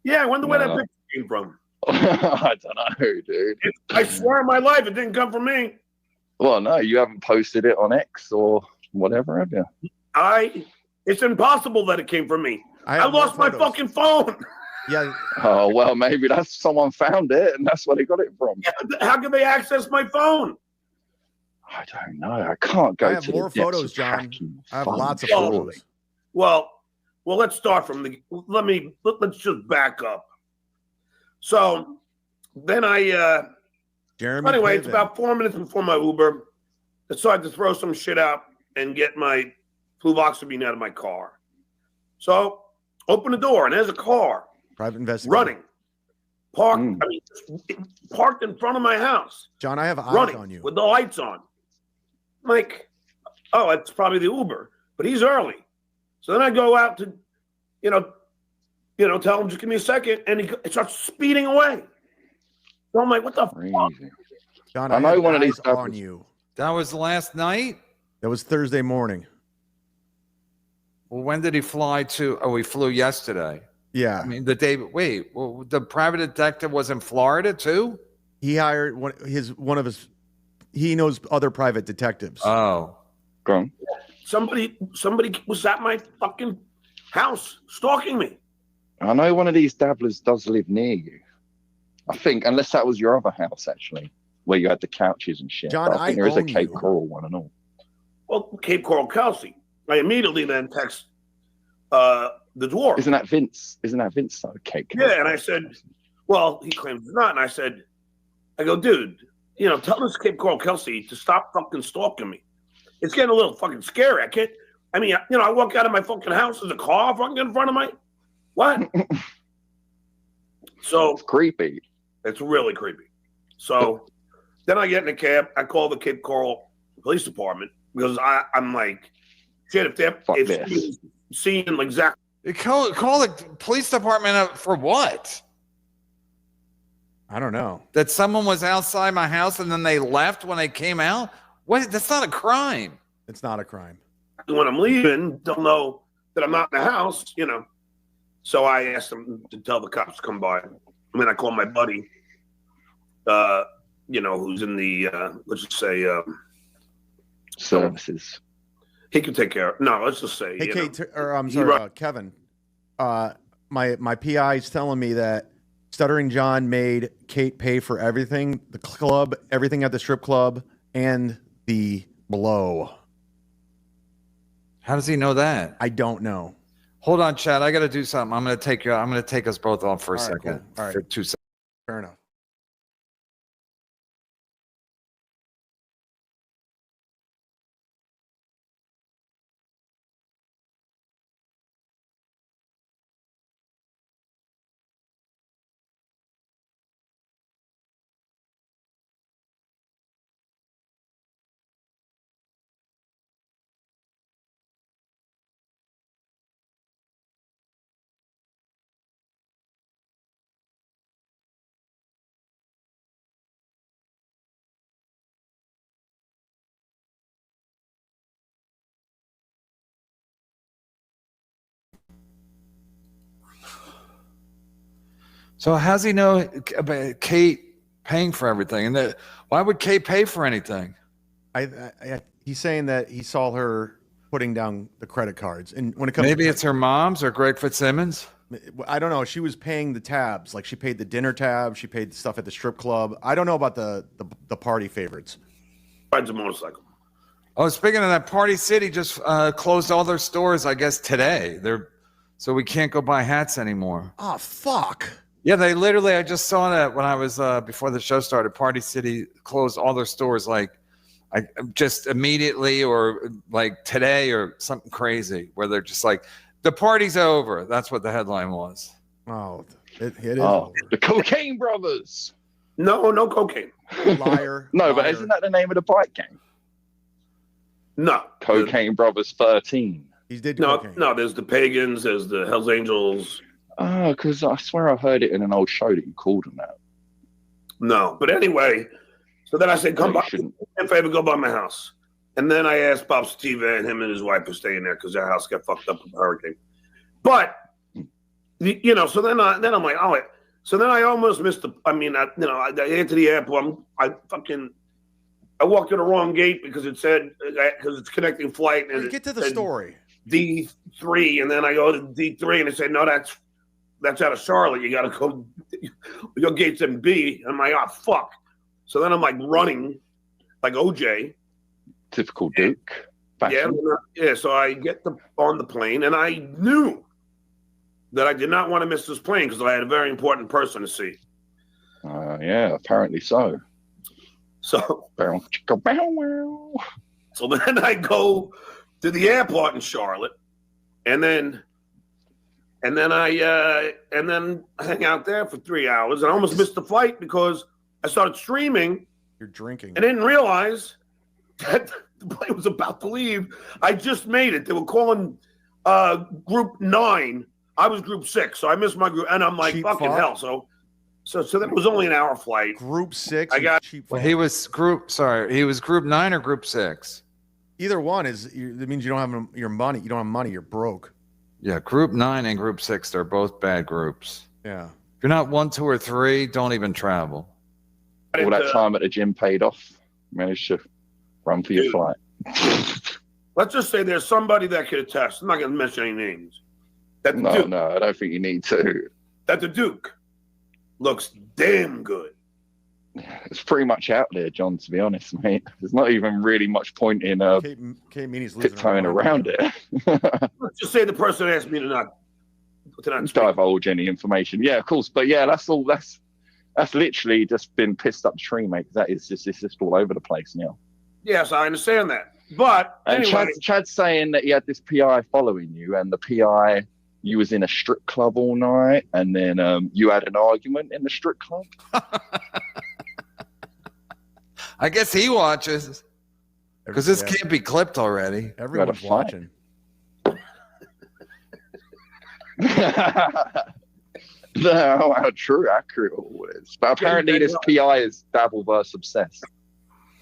Yeah, I wonder where that No. picture came from. I don't know, dude. I swear on my life it didn't come from me. Well, no, you haven't posted it on X or whatever, have you? It's impossible that it came from me. I have more lost my photos. fucking phone. Yeah. Oh, well, maybe that's someone found it and that's where they got it from. How can they access my phone? I don't know. I can't go I have to more the depths photos, of John. hacking I have fun, lots of surely. photos. Well, let's start from let's just back up. So then Jeremy. anyway, it's Piven. about 4 minutes before my Uber. Decided to throw some shit out and get my fluvoxamine out of my car. So open the door and there's a car Private investigator. running. Parked in front of my house. John, I have eyes Running on you. with the lights on. I'm like, oh, it's probably the Uber, but he's early. So then I go out to, tell him just give me a second, and he starts speeding away. So I'm like, what the fuck? Crazy. John, I know have one of these eyes on apples. you. That was last night? That was Thursday morning. Well, when did he fly to? Oh, he flew yesterday. Yeah. I mean, the day. Wait, well, the private detective was in Florida too? He hired one of his. He knows other private detectives. Oh. Go on. Somebody was at my fucking house stalking me. I know one of these dabblers does live near you. I think, unless that was your other house, actually, where you had the couches and shit. John, But I think there is a own Cape you. Coral one and all. Well, Cape Coral Kelsey. I immediately then text the dwarf. Isn't that Vince? Though, Cape Coral? Yeah, and I said, well, he claims it's not. And I go, dude, tell this Cape Coral Kelsey to stop fucking stalking me. It's getting a little fucking scary. I walk out of my fucking house, there's a car fucking in front of my, what? So It's creepy. it's really creepy. So then I get in a cab. I call the Cape Coral Police Department because I'm like, shit, if he's seeing exactly. Call the police department up for what? I don't know. That someone was outside my house and then they left when they came out? What? That's not a crime. It's not a crime. When I'm leaving, they'll know that I'm not in the house, So I asked them to tell the cops to come by. I call my buddy, who's in the, let's just say, Services. he can take care of. No, let's just say. Hey, Kate, I'm sorry, Kevin. My PI is telling me that Stuttering John made Kate pay for everything, the club, everything at the strip club, and the blow. How does he know that? I don't know. Hold on, Chad. I got to do something. I'm going to take us both off for a All right, second. cool. All right. For 2 seconds. Fair enough. So how's he know about Kate paying for everything? And why would Kate pay for anything? He's saying that he saw her putting down the credit cards, and when it comes, Maybe it's her mom's or Greg Fitzsimmons. I don't know. She was paying the tabs, like she paid the dinner tab, she paid the stuff at the strip club. I don't know about the party favorites. Rides a motorcycle. Oh, speaking of that, Party City just closed all their stores, I guess, today. So we can't go buy hats anymore. Oh, fuck. Yeah, they literally, I just saw that when I was, before the show started, Party City closed all their stores just immediately or like today or something crazy where they're just like, the party's over. That's what the headline was. Oh, it is. Oh, the Cocaine Brothers. No cocaine. Liar. No, but liar. isn't that the name of the bike gang? No. Cocaine Brothers 13. He did No, cocaine. no, there's the Pagans, there's the Hells Angels. Oh, because I swear I heard it in an old show that you called them that. No. But anyway, so then I said, come No, you by, shouldn't. if I ever go by my house. And then I asked Bob Steve and him and his wife were staying there because their house got fucked up with the hurricane. But, so then I'm like, oh, so then I almost missed I get to the airport, I fucking I walked to the wrong gate because it said because it's connecting flight and Get to the story. D3, and then I go to D3 and they say no, that's out of Charlotte. You got to go. Your gate's in B. I'm like, oh fuck. So then I'm like running, like OJ. Typical Duke. Yeah. So I get on the plane, and I knew that I did not want to miss this plane because I had a very important person to see. Yeah, apparently so. So then I go to the airport in Charlotte, and then I hang out there for 3 hours. And I almost missed the flight because I started streaming. You're drinking. I didn't realize that the plane was about to leave. I just made it. They were calling group 9. I was group 6, so I missed my group, and I'm like, fucking hell. So that was only an hour flight. Group 6. I got cheap. Well, he was group 9 or group 6. Either one it means you don't have your money. You don't have money. You're broke. Yeah, group 9 and group 6, they're both bad groups. Yeah. If you're not 1, 2, or 3, don't even travel. All that time at the gym paid off. Managed to run for your flight. Let's just say there's somebody that could attest. I'm not going to mention any names. No, I don't think you need to. That the Duke looks damn good. It's pretty much out there, John, to be honest, mate. There's not even really much point in Kate Meaney's tiptoeing around it. Let's just say the person asked me to not divulge any information. Yeah, of course. But yeah, that's literally just been pissed up the tree, mate. It's just all over the place now. Yes, I understand that. But anyway. Chad's saying that he had this PI following you, and the PI, you was in a strip club all night, and then you had an argument in the strip club. I guess he watches because this can't be clipped already. Everyone's watching. How true, accurate all is. But apparently this PI is Dabbleverse obsessed.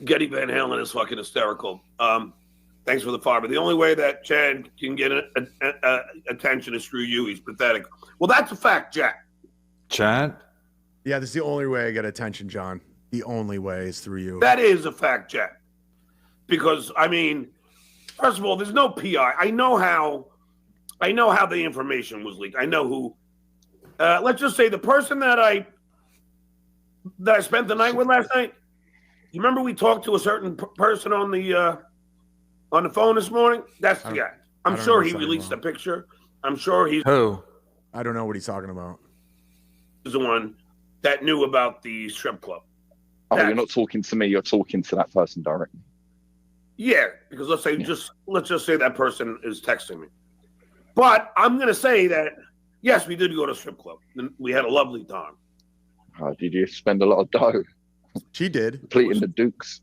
Getty Van Halen is fucking hysterical. Thanks for the fire. But the only way that Chad can get attention is through you. He's pathetic. Well, that's a fact, Jack. Chad? Yeah, this is the only way I get attention, John. The only way is through you. That is a fact, Jack. Because, I mean, first of all, there's no PI. I know how the information was leaked. I know who. Let's just say the person that I spent the night with last night. You remember we talked to a certain person on the phone this morning? That's the guy. I'm sure he released a picture. I'm sure he's who? I don't know what he's talking about. He's the one that knew about the strip club. Oh, you're not talking to me. You're talking to that person directly. Yeah, because let's just say that person is texting me. But I'm going to say that yes, we did go to a strip club. And we had a lovely time. Did you spend a lot of dough? She did. Completing the Dukes.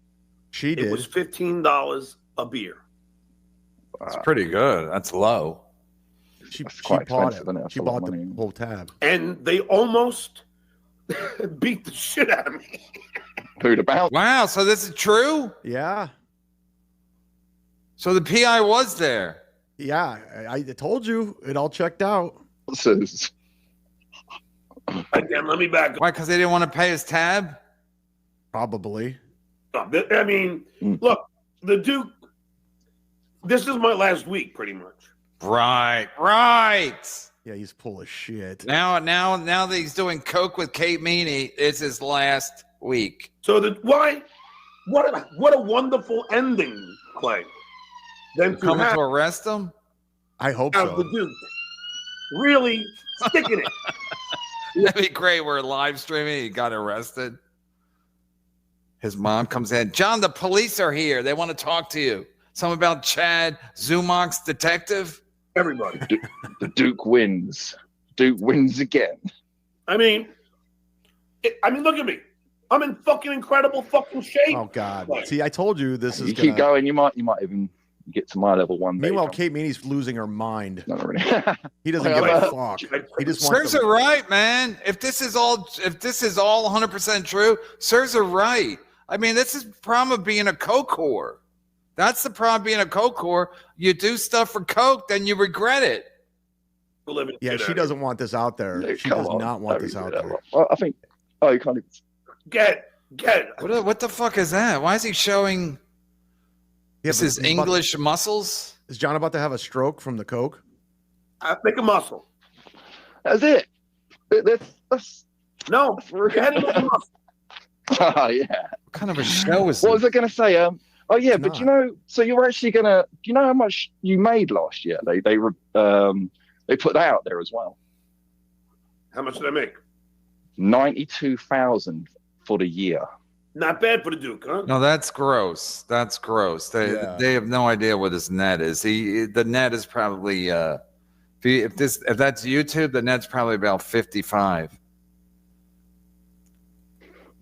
She did. It was $15 a beer. That's pretty good. That's low. She quite bought expensive, isn't it? She bought the whole tab. And they almost beat the shit out of me. Who'd about? Wow, so this is true? Yeah. So the PI was there. Yeah, I told you. It all checked out. Again, let me back up. Why? Because they didn't want to pay his tab? Probably. I mean, look, the Duke, this is my last week, pretty much. Right. Yeah, he's full of shit. Now that he's doing coke with Kate Meaney, it's his last week. So what a wonderful ending, Clay. Then Coming to arrest him? I hope so. The Duke really sticking it. That'd be great. We're live streaming. He got arrested. His mom comes in. John, the police are here. They want to talk to you. Something about Chad, Zumock's detective. Everybody. The Duke wins. Duke wins again. I mean, look at me. I'm in fucking incredible fucking shape. Oh God! See, I told you this is. You keep going. You might even get to my level one day. Meanwhile, Kate Meaney's losing her mind. Not really. He doesn't give a fuck. He just wants. Sirs are right, man. If this is all 100% true, sirs are right. I mean, this is the problem of being a coke whore. That's the problem of being a coke whore. You do stuff for coke, then you regret it. Yeah, she doesn't want this out there. She does not want this out there. Well, I think. Oh, you can't even. Get it. What the fuck is that? Why is he showing this but is he's about English muscles? Is John about to have a stroke from the coke? Make a muscle. That's it. That's No. Your head is a muscle. oh yeah. What kind of a show is What was this? I going to say? Oh yeah, It's but not. so you're actually gonna. Do you know how much you made last year? They put that out there as well. How much did I make? 92,000 for the year. Not bad for the Duke, huh? No, that's gross. That's gross. They have no idea what his net is. The net is probably if that's YouTube, the net's probably about 55.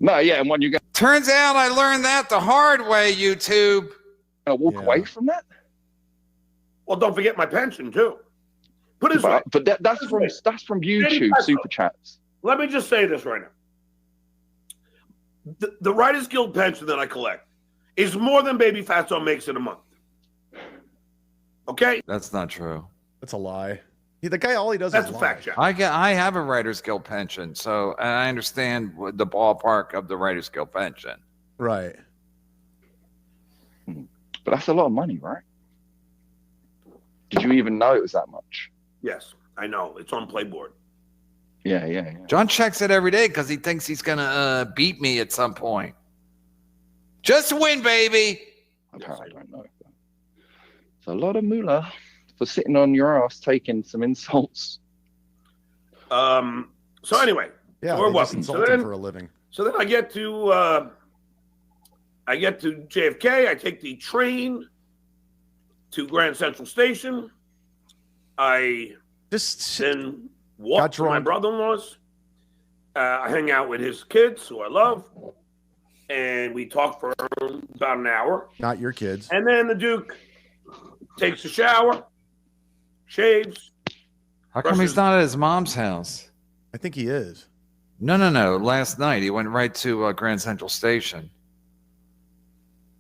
No, yeah, and when you're Turns out I learned that the hard way, YouTube. gonna walk Yeah. away from that, Well, don't forget my pension too. Put it this way. but that's from YouTube super chats. Let me just say this right now. The Writers Guild pension that I collect is more than Baby Fatso makes in a month. Okay? That's not true. That's a lie. The guy, all he does That's is a lie. fact check. I have a Writers Guild pension, so and I understand the ballpark of the Writers Guild pension. Right. But that's a lot of money, right? Did you even know it was that much? Yes, I know. It's on Playboard. Yeah. John checks it every day because he thinks he's gonna beat me at some point. Just win, baby. Apparently, I don't know. It's a lot of moolah for sitting on your ass taking some insults. So anyway, Yeah, Or they what? just insult So him then- for a living. so then I get to JFK. I take the train to Grand Central Station. I Just then Got walk to my drunk. brother-in-law's. I hang out with his kids, who I love, and we talk for about an hour. not your kids. And then the Duke takes a shower, shaves. How come he's not at his mom's house? I think he is. No. Last night he went right to Grand Central Station.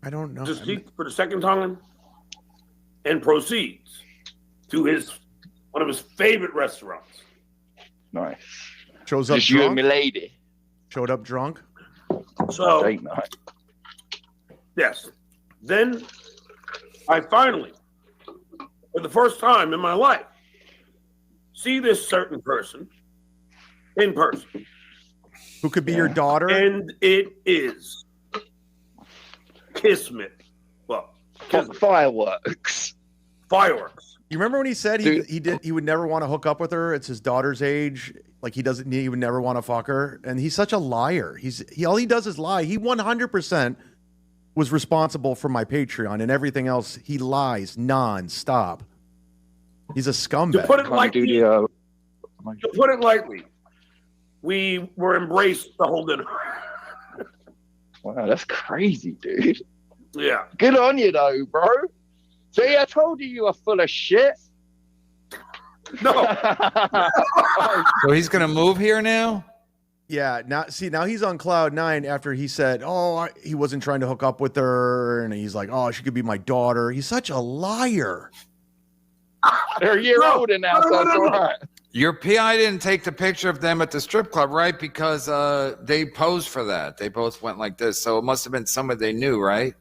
I don't know. Just eats for the second time and proceeds to one of his favorite restaurants. Nice. Shows up Just you and drunk. me lady. Showed up drunk. So, Date night. yes. Then I finally, for the first time in my life, see this certain person in person. Who could be your daughter? And it is Kismet. Well, Fireworks. fireworks. You remember when he said he would never want to hook up with her? It's his daughter's age. Like he would never want to fuck her. And he's such a liar. All he does is lie. He 100% was responsible for my Patreon and everything else. He lies non-stop. He's a scumbag. To put it Can't do lightly, we were embraced the whole dinner. Wow, that's crazy, dude. Yeah. Good on you, though, bro. See, I told you were full of shit. No. So he's gonna move here now. Yeah, now he's on cloud 9 after he said, he wasn't trying to hook up with her, and he's like, oh, she could be my daughter. He's such a liar. They're a year older now, so it's all right. Your PI didn't take the picture of them at the strip club, right? Because they posed for that. They both went like this, so it must have been someone they knew, right?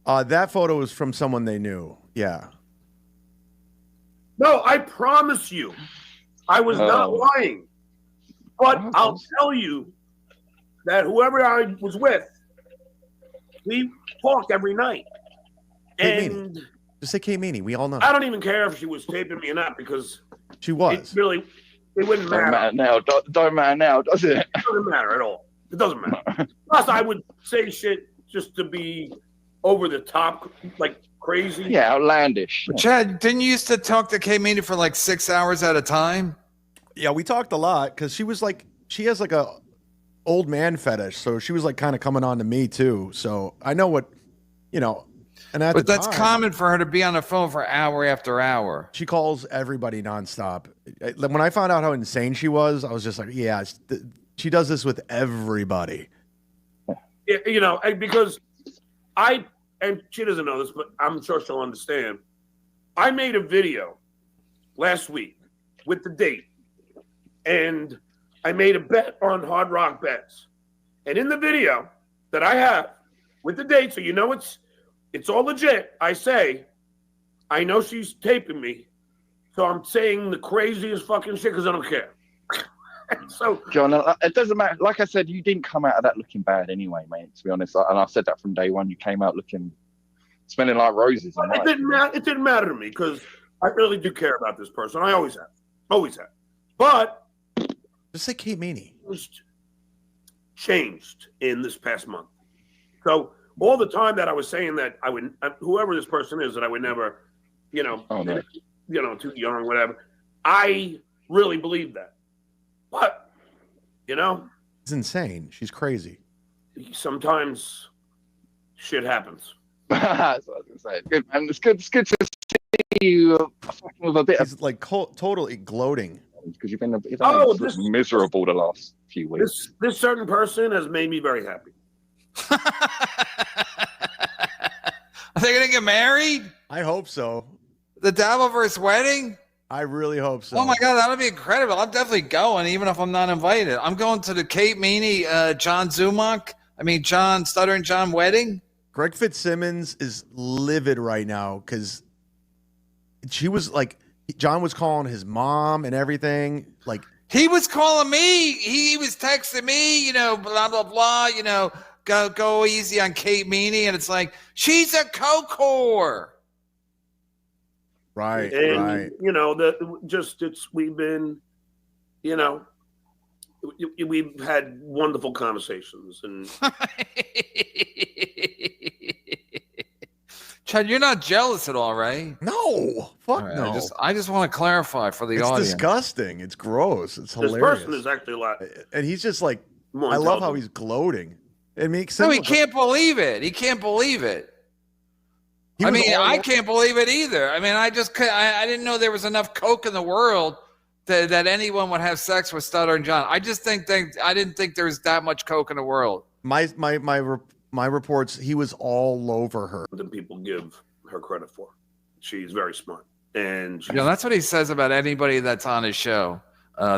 That photo was from someone they knew. Yeah. No, I promise you, I was not lying. But I'll tell you that whoever I was with, we talk every night. Kate And Just say Kate Meaney. We all know. I don't even care if she was taping me or not because She was. it wouldn't Don't matter. matter now. Don't matter now, does it? It doesn't matter at all. It doesn't matter. Plus, I would say shit just to be over the top, like crazy. Yeah, outlandish. Chad, didn't you used to talk to Kay Meaney for like 6 hours at a time? Yeah, we talked a lot because she has like a old man fetish. So she was like kind of coming on to me too. So I know what, and at But the that's time, common for her to be on the phone for hour after hour. She calls everybody nonstop. When I found out how insane she was, I was just like, yeah, she does this with everybody. Because and she doesn't know this, but I'm sure she'll understand. I made a video last week with the date, and I made a bet on Hard Rock Bets. And in the video, that I have with the date, so you know it's all legit. I say, I know she's taping me, so I'm saying the craziest fucking shit because I don't care. So, John, it doesn't matter. Like I said, you didn't come out of that looking bad anyway, mate. To be honest, and I said that from day one. You came out smelling like roses. it didn't matter to me because I really do care about this person. I always have. But Just say Kate Meaney. it was changed in this past month. So all the time that I was saying that I would, whoever this person is, that I would never, too young, whatever. I really believe that. But, It's insane. She's crazy. sometimes shit happens. That's what I was gonna say. Good, man. It's good to see you with a bit of He's like totally gloating. because you've been this- miserable the last few weeks. This certain person has made me very happy. Are they gonna get married? I hope so. The Dabbleverse wedding? I really hope so. Oh my God, that'll be incredible. I'm definitely going, even if I'm not invited. I'm going to the Kate Meaney, John Stuttering John wedding. Greg Fitzsimmons is livid right now because she was like, John was calling his mom and everything. Like, He was calling me. He was texting me, blah, blah, blah, go easy on Kate Meaney. And it's like, she's a coke whore. right, And, right. we've been, we've had wonderful conversations. And Chad, you're not jealous at all, right? No, fuck All right, no. I just want to clarify for the It's audience. disgusting. It's gross. It's this hilarious. person is actually a lot And he's just like, more I love how intelligent. he's gloating. It makes No, sense. he can't believe it. He can't believe it. He I was mean, all I over- can't believe it either. I mean, I didn't know there was enough coke in the world that anyone would have sex with Stuttering John. I just I didn't think there was that much coke in the world. My reports, he was all over her. Than people give her credit for. She's very smart. And she's, That's what he says about anybody that's on his show.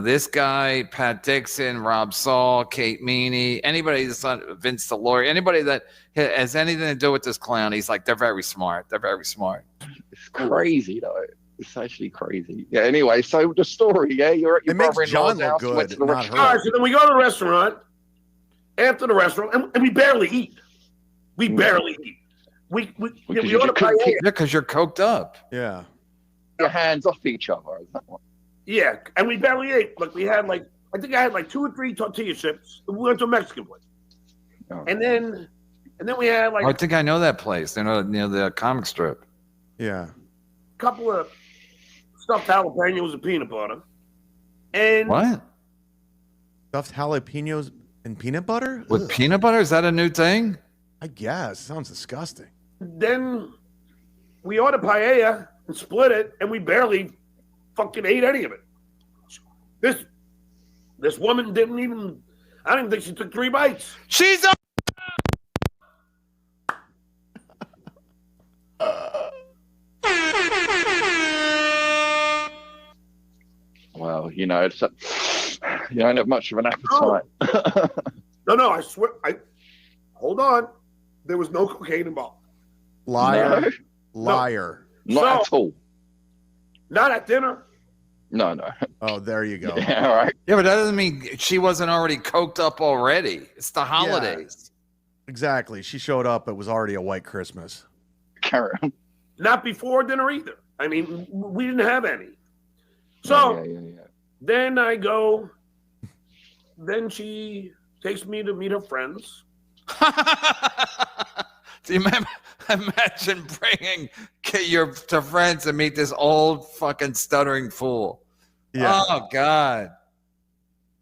This guy, Pat Dixon, Rob Saul, Kate Meaney, anybody that's on Vince the lawyer, anybody that has anything to do with this clown, he's like, they're very smart. They're very smart. It's crazy though. It's actually crazy. Yeah. Anyway, so the story. Yeah, you're at your It makes brother-in-law's John look house, good, went to the not restaurant. her. all right, so then we go to the restaurant. After the restaurant, and we barely eat. We barely eat. We Because we you order couldn't paella. Yeah, because you're coked up. Yeah. Your hands off each other. Is that what? Yeah, and we barely ate. Like we had I think I had 2 or 3 tortilla chips. We went to a Mexican place, Oh. and then we had I think I know that place. Near the comic strip. Yeah. a couple of stuffed jalapenos and peanut butter. And What? Stuffed jalapenos and peanut butter? With Ugh. peanut butter? Is that a new thing? I guess. Sounds disgusting. then we ordered paella and split it, and we barely fucking ate any of it. This woman didn't even. I don't even think she took 3 bites. She's a Well, you don't have much of an appetite. No, I swear. Hold on. There was no cocaine involved. Liar. No. Liar. Not at all. Not at dinner. No. Oh, there you go. Yeah, all right. Yeah, but that doesn't mean she wasn't already coked up already. It's the holidays. Exactly. She showed up. It was already a white Christmas. Carry on. Not before dinner either. I mean, we didn't have any. So Yeah. then I go. Then she takes me to meet her friends. Do you imagine bringing your to friends and meet this old fucking stuttering fool? Yeah. Oh God.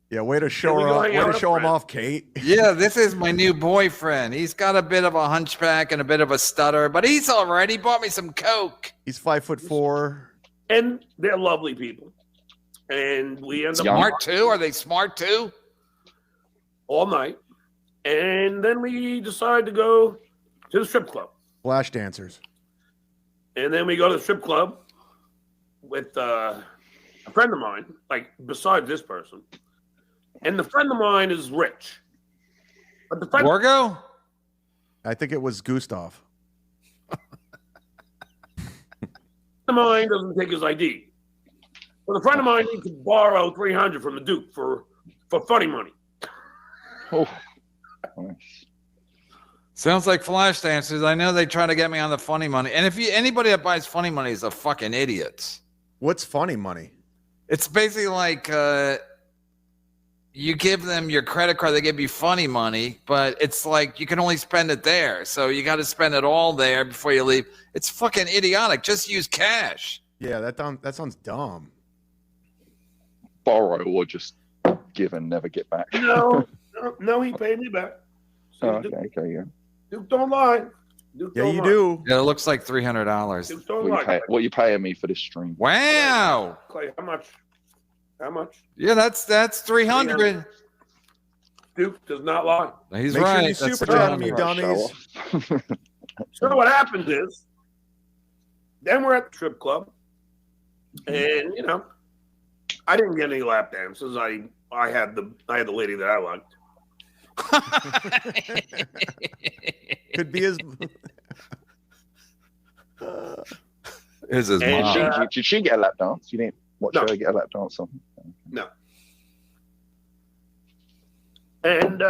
Yeah. Way to show we her go off. hang Way out to with show him friends. off, Kate. Yeah, this is my new boyfriend. He's got a bit of a hunchback and a bit of a stutter, but he's all right. He bought me some coke. He's 5'4". And they're lovely people. And we end up Smart too? Are they smart too? all night. And then we decide to go to the strip club. Flash dancers. And then we go to the strip club with a friend of mine, like besides this person. And the friend of mine is rich. But the friend, Borgo? I think it was Gustav. A friend of mine doesn't take his ID. But a friend of mine needs to borrow $300 from the Duke for funny money. Oh, nice. Sounds like flash dancers. I know they try to get me on the funny money. And if anybody that buys funny money is a fucking idiot. What's funny money? It's basically like you give them your credit card, they give you funny money, but it's like you can only spend it there. So you got to spend it all there before you leave. It's fucking idiotic. Just use cash. Yeah, that sounds dumb. Borrow or just give and never get back. No, he paid me back. Oh, okay, yeah. Duke don't lie. Duke Yeah, don't you lie. do. Yeah, it looks like $300. Duke don't lie. What you paying me for this stream? Wow. Clay, how much? How much? Yeah, that's 300. Duke does not lie. He's Make sure right. you That's super chat 300. me, dummies. So what happens is, then we're at the strip club, and I didn't get any lap dances. I had the lady that I liked. Could be his. Is his And, mom. Did she get a lap dance? You didn't watch No. her get a lap dance on? No. And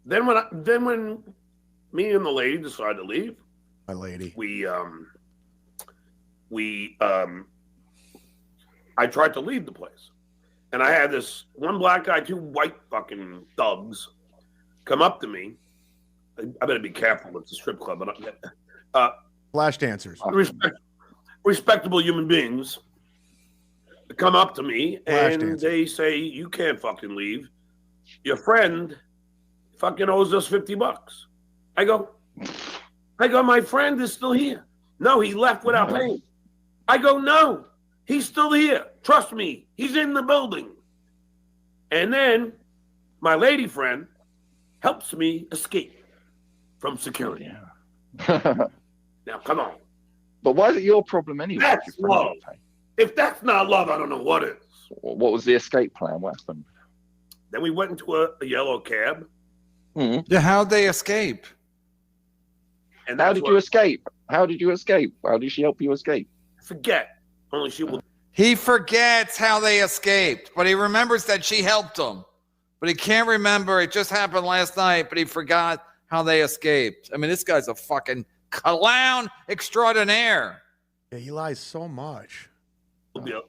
then when me and the lady decided to leave, My lady. I tried to leave the place, and I had this one black guy, two white fucking thugs come up to me. I better be careful with the strip club, but Flash dancers. respectable human beings come up to me Flash and dancers. they say, "You can't fucking leave. Your friend fucking owes us $50." I go, my friend is still here. No, he left without paying. I go, no, he's still here. Trust me, he's in the building. And then my lady friend helps me escape from security. Yeah. Now, come on. But why is it your problem anyway? That's if your friend love. didn't pay? If that's not love, I don't know what is. What was the escape plan? What happened? Then we went into a yellow cab. Yeah, how'd they escape? And How that's did what- you escape? How did you escape? How did she help you escape? Forget. Only she will. He forgets how they escaped, but he remembers that she helped him. But he can't remember. It just happened last night, but he forgot how they escaped. I mean, this guy's a fucking clown extraordinaire. Yeah, he lies so much.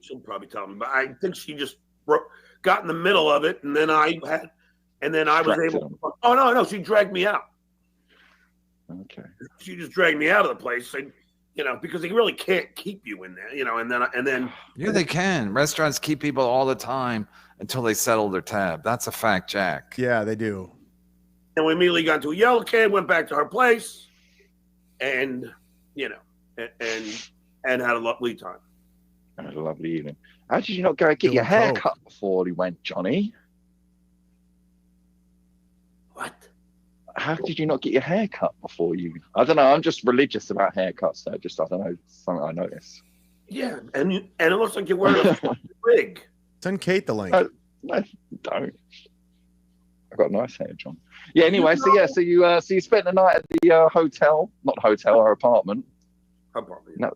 She'll probably tell me, but I think she just got in the middle of it, and then I was Dragged able. him. Oh no, she dragged me out. Okay. She just dragged me out of the place, and because he really can't keep you in there, and then Yeah, they can. Restaurants keep people all the time until they settle their tab. That's a fact, Jack. Yeah, they do. and we immediately got into a yellow cab, went back to her place, and and had a lovely time. That was a lovely evening. How did you not go get your Doing hair coke. cut before you went, Johnny? What? How did you not get your hair cut before you? I don't know. I'm just religious about haircuts. So I don't know. Something I notice. Yeah, and it looks like you're wearing a wig. Send Kate the link. No, don't. I've got nice hair, John. Yeah. Anyway, so you spent the night at the hotel, not hotel, our apartment. No.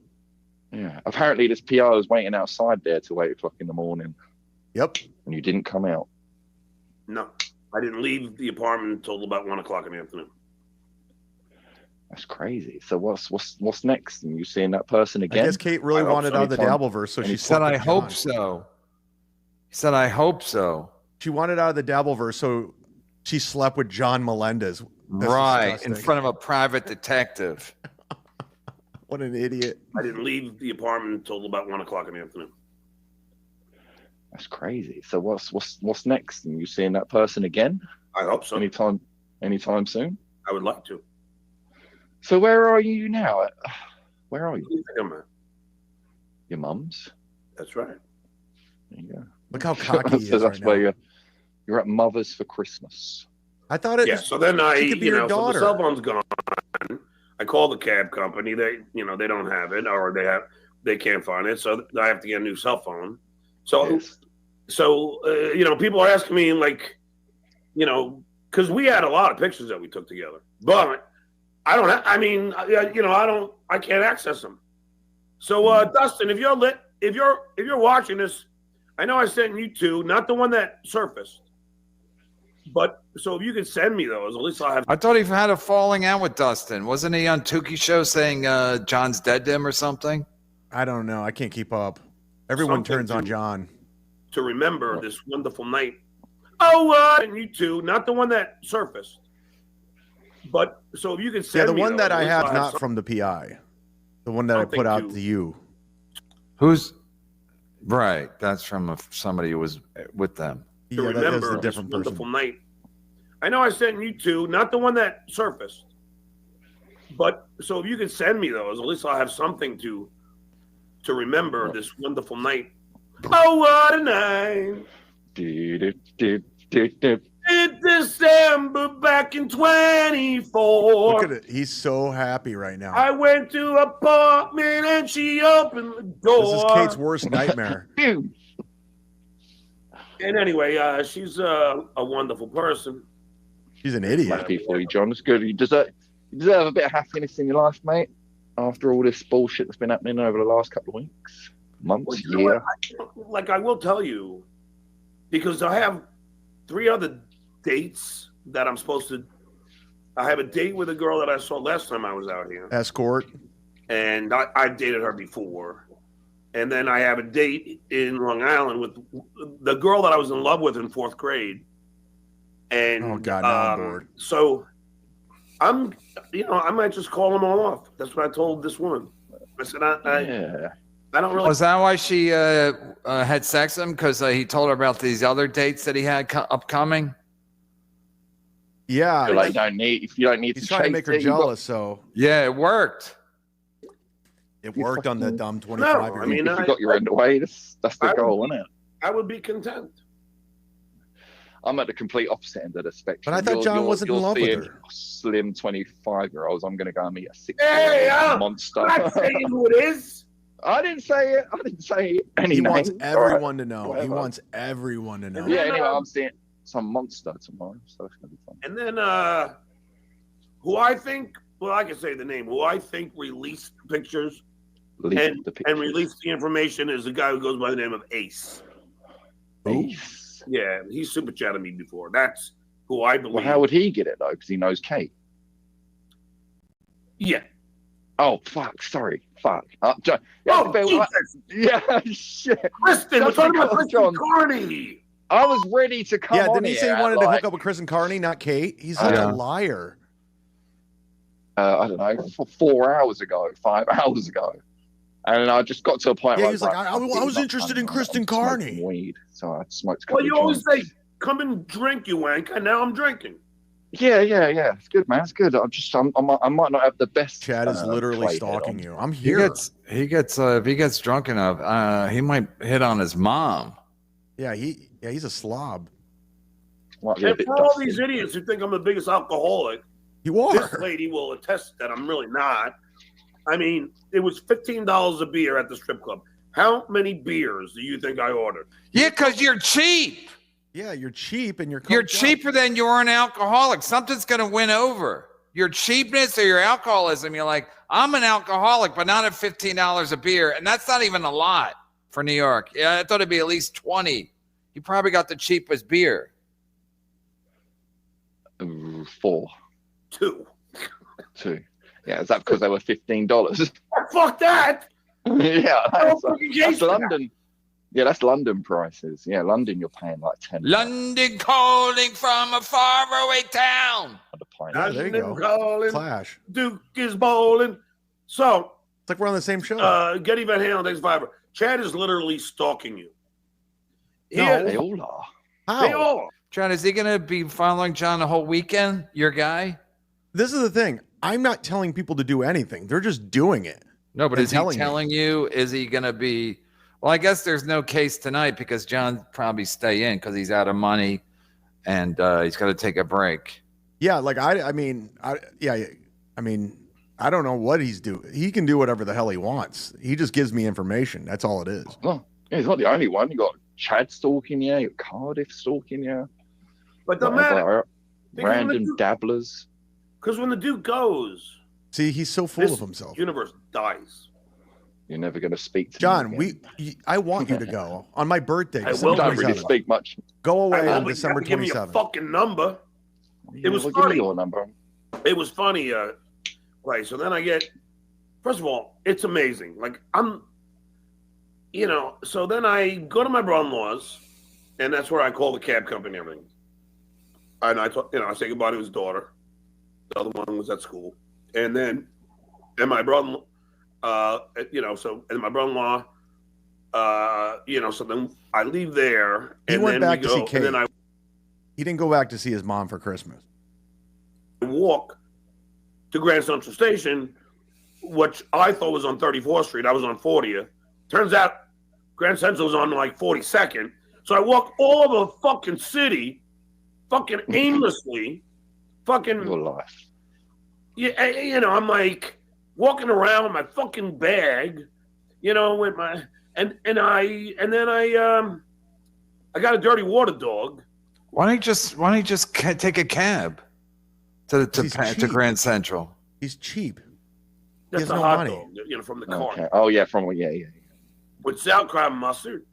Yeah. Apparently, this PO was waiting outside there till 8 o'clock in the morning, Yep. and you didn't come out. No, I didn't leave the apartment until about 1 o'clock in the afternoon. That's crazy. So what's next? And you seeing that person I again? guess Kate really I hope wanted so. out of the Dabbleverse, so And she he said, slept I with hope John. so. He said, I hope so. She wanted out of the Dabbleverse, so she slept with John Melendez. That's Right. In disgusting. front of a private detective. What an idiot. I didn't leave the apartment until about 1 o'clock in the afternoon. That's crazy. So what's next? And you seeing that person again? I hope so. Anytime soon? I would like to. So where are you now? Where are What you? do you think I'm at? Your mum's? That's right. There you go. Look how cocky he So is that's right where now. you're at Mother's for Christmas. I thought it Yeah. So then she could be your so the daughter. cell phone's gone. I called the cab company. They don't have it, or they can't find it. So I have to get a new cell phone. So Yes. people are asking me like, because we had a lot of pictures that we took together, but I don't. I can't access them. So, Dustin, if you're watching this, I know I sent you two, not the one that surfaced, but so if you could send me those, at least I'll have. I thought he had a falling out with Dustin. Wasn't he on Tukey's show saying John's dead to him or something? I don't know. I can't keep up. Everyone Something turns on John. To remember this wonderful night. Oh, and you two, not the one that surfaced, but so if you could send the me one those, that at I least have I'll not some- from the PI. The one that I put out to you. Who's right? That's from somebody who was with them. To Yeah, that's remember a different this wonderful person. night. I know I sent you two, not the one that surfaced, but so if you could send me those, at least I'll have something to remember this wonderful night. Oh, what a night! In December back in 24. Look at it. He's so happy right now. I went to an apartment and she opened the door. This is Kate's worst nightmare. And anyway, she's a wonderful person. She's an idiot. Happy for you, John. It's good. You deserve a bit of happiness in your life, mate. After all this bullshit that's been happening over the last couple of weeks, months, Well, you know year. what? I will tell you, because I have 3 other dates that I'm supposed to. I have a date with a girl that I saw last time I was out here, Escort. and I've dated her before. And then I have a date in Long Island with the girl that I was in love with in 4th grade. And Oh, God, now I'm bored. So I might just call them all off. That's what I told this woman. I said, I don't really. Was that why she had sex with him? Because he told her about these other dates that he had upcoming? Yeah. Like, if you don't need He's to trying to chase make her it, you got- jealous, so Yeah, it worked. it worked on the dumb 25-year-old. I mean, if you got your end away, that's the goal, isn't it? I would be content. I'm at the complete opposite end of the spectrum. But I thought John wasn't in love with seeing her. Slim 25-year-olds. I'm going to go and meet a 6 Hey, monster. I'm not saying who it is. I didn't say it. Any He name. wants All everyone to know. He Whatever. wants everyone to know. right. Yeah. Anyway, I'm seeing some monster tomorrow, so it's going to be fun. And then who I think, well, I can say the name, who I think released pictures Leave and the pictures. released the information is a guy who goes by the name of Ace. Ace. Yeah, he's super chatted me before. That's who I believe. Well, how would he get it though? Because he knows Kate. Yeah. Oh fuck! Sorry, fuck. John, Oh, Jesus. Yeah, shit. Kristen, we're talking about John. Kristen Carney. I was ready to come Yeah, on didn't he say here he wanted at, to like, hook up with Chris and Carney, not Kate? He's such Yeah. a liar. I don't know, 4 hours ago, 5 hours ago. And I just got to a point Yeah, where he was like, I was interested in Kristen Carney. Weed, so I smoked a Well, couple you of always joints. say, come and drink, you wank, and now I'm drinking. Yeah. It's good, man. It's good. I might not have the best. Chad is literally play stalking head you. I'm He here. gets if he gets drunk enough, he might hit on his mom. Yeah, he's a slob. on. Might be a And bit for all dusty. these idiots who think I'm the biggest alcoholic, You this are. lady will attest that I'm really not. I mean, it was $15 a beer at the strip club. How many beers do you think I ordered? Yeah, because you're cheap. Yeah, you're cheap and you're You're coked up. cheaper than you're an alcoholic. Something's going to win over. Your cheapness or your alcoholism. You're like, I'm an alcoholic, but not at $15 a beer. And that's not even a lot for New York. Yeah, I thought it'd be at least 20. You probably got the cheapest beer. 4, 2. 2. Yeah, is that because they were $15? Fuck that! Yeah, don't fucking that's chase that. London. Yeah, that's London prices. Yeah, London, you're paying like 10. London calling from a faraway town. at a pint. Yeah, there you London go. calling, Clash. Duke is bowling. So, It's like we're on the same show. Getty Van Halen, thanks Fiverr. Chad is literally stalking you. No. They all are. How? They all. John, is he going to be following John the whole weekend? Your guy? This is the thing. I'm not telling people to do anything. They're just doing it. No, but And is he telling me. telling you? Is he going to be? Well, I guess there's no case tonight because John probably stay in because he's out of money and he's got to take a break. Yeah, like I mean, I don't know what he's doing. He can do whatever the hell he wants. He just gives me information. That's all it is. Oh, yeah, he's not the only one. You got Chad stalking you, you got Cardiff stalking you. But the matter. Random dabblers. Because when the dude goes, See, he's so full of himself. universe dies. You're never going to speak to John, me again. I want you to go on my birthday. I December will. Don't really 27th. speak much. Go away I will, on but December you have to give me a 27th. fucking number. It was Well, give funny. me your number. It was funny. Right. So then I get. First of all, it's amazing. Like so then I go to my brother-in-law's, and that's where I call the cab company and everything. And I say goodbye to his daughter. The other one was at school. And my brother, and my brother-in-law, so then I leave there. He and went then back we to go, see Kate. And then He didn't go back to see his mom for Christmas. I walk to Grand Central Station, which I thought was on 34th Street. I was on 40th. Turns out Grand Central was on like 42nd. So I walk all over the fucking city, fucking aimlessly, fucking. Your life. Yeah, I'm like walking around with my fucking bag, with my and then I got a dirty water dog. Why don't you just take a cab to Grand Central? He's cheap. That's has a no hot money. dog, from the car. Okay. Oh, yeah, yeah. With sauerkraut and mustard.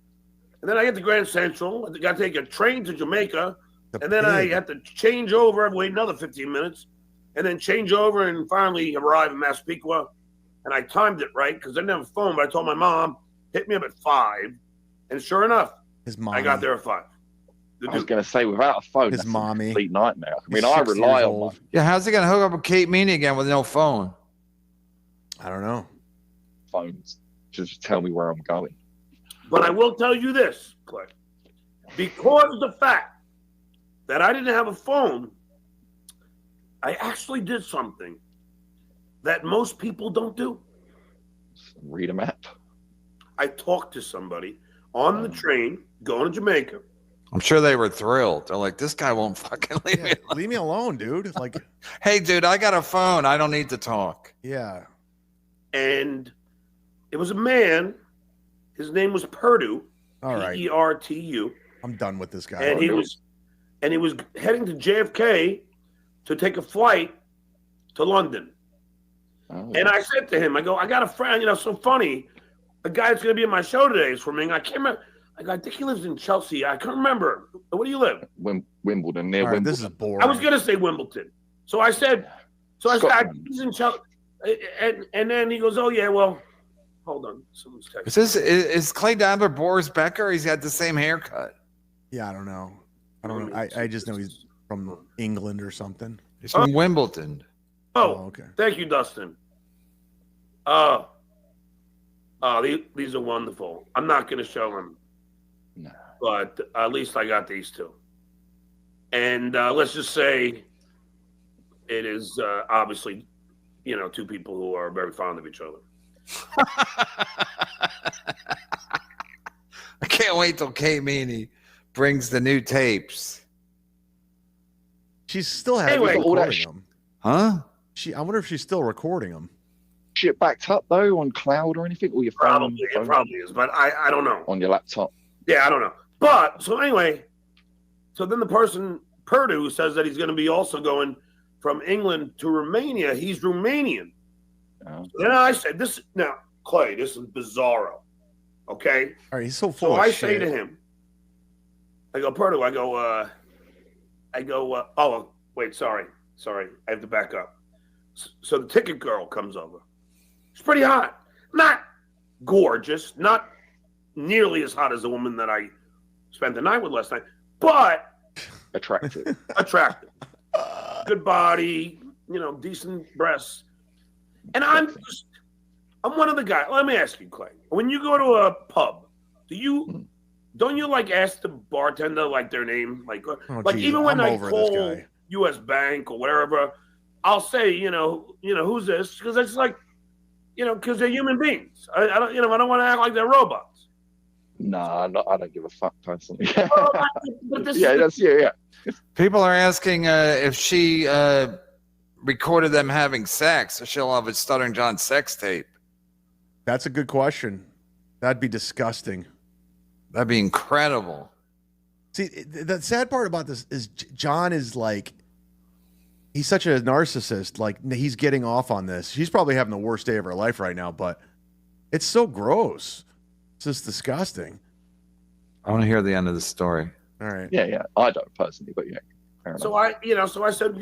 And then I get to Grand Central. I got to take a train to Jamaica. And then I had to change over, wait another 15 minutes, and then change over and finally arrive in Massapequa. And I timed it right because I didn't have a phone, but I told my mom, hit me up at 5. And sure enough, his mom. I got there at 5. I was going to say, without a phone, His that's mommy. a complete nightmare. I mean, He's I 6 rely years on old. my Yeah, how's he gonna hook up with Kate Meaney again with no phone? I don't know. phones to just tell me where I'm going. But I will tell you this, Clay. Because of the fact that I didn't have a phone, I actually did something that most people don't do. Read a map. I talked to somebody on the train going to Jamaica. I'm sure they were thrilled. They're like, this guy won't fucking leave me alone. Leave me alone, dude. Like, Hey, dude, I got a phone. I don't need to talk. yeah. And it was a man. His name was Perdue. All right. Pertu. I'm done with this guy. And he was heading to JFK to take a flight to London. Oh. And I said to him, I go, I got a friend, so funny. The guy that's going to be in my show today is from England. I can't remember. I think he lives in Chelsea. I can't remember. Where do you live? Wimbledon, near All right, Wimbledon. this is boring. I was going to say Wimbledon. So I said, Scotland. he's in Chelsea. And then he goes, oh, yeah, well, hold on. Someone's texting. Is Clay Dabber Boris Becker? He's got the same haircut. Yeah, I don't know. I just know he's from England or something. He's from Wimbledon. Oh, okay. Thank you, Dustin. These are wonderful. I'm not going to show them. No. But at least I got these two. And let's just say it is obviously, two people who are very fond of each other. I can't wait till Kate Meaney brings the new tapes. She's still Anyway, recording all that them. Huh? I wonder if she's still recording them. Shit backed up though on cloud or anything, or your phone, It probably is, but I don't know. on your laptop. Yeah, I don't know. But so anyway, so then the person Perdue says that he's going to be also going from England to Romania. He's Romanian. Oh. Then I said, Clay, this is bizarro. Okay. All right, he's so full So of I shit. say to him, I go, Perdue, oh, wait, sorry. I have to back up. So the ticket girl comes over. She's pretty hot. Not gorgeous, not nearly as hot as the woman that I spent the night with last night, but Attractive. attractive. Good body, decent breasts. And I'm one of the guys. Let me ask you, Clay. When you go to a pub, don't you ask the bartender their name? Jesus, even when I'm I over this call guy. US Bank or wherever, I'll say, who's this? Because it's because they're human beings. I don't want to act like they're robots. Nah, I don't give a fuck personally. But this Yeah, that's yeah. People are asking if she recorded them having sex, so she'll have a Stuttering John sex tape. That's a good question. That'd be disgusting. That'd be incredible. See, the sad part about this is John is he's such a narcissist. Like, he's getting off on this. She's probably having the worst day of her life right now, but it's so gross. It's just disgusting. I want to hear the end of the story. All right. Yeah. I don't personally, but yeah. Fair enough. So I said,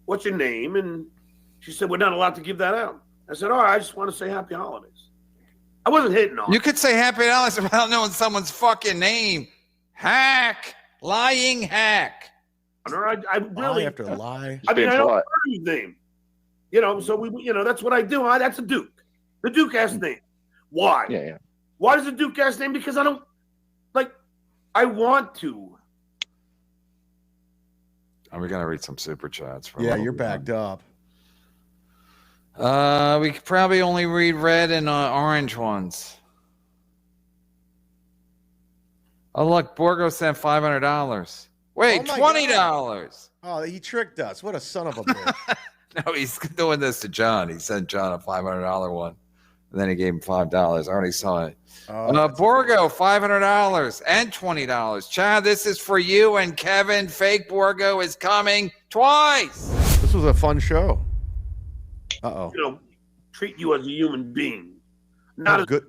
what's your name? And she said, we're not allowed to give that out. I said, all right, I just want to say happy holidays. I wasn't hitting on. You could say happy holidays without knowing someone's fucking name. Hack. Lying hack. I really have to lie. I don't know his name. So we, that's what I do. That's a Duke. The Duke ass name. Why? Yeah. Why does the Duke ass name? Because I don't I want to. Are we gonna read some super chats? Yeah, you're backed up. We could probably only read red and orange ones. Oh look, Borgo sent $500. Wait, $20. Oh, he tricked us. What a son of a bitch. No, he's doing this to John. He sent John a $500 one, and then he gave him $5. I already saw it. Borgo, $500 and $20. Chad, this is for you and Kevin. Fake Borgo is coming twice. This was a fun show. Treat you as a human being, not as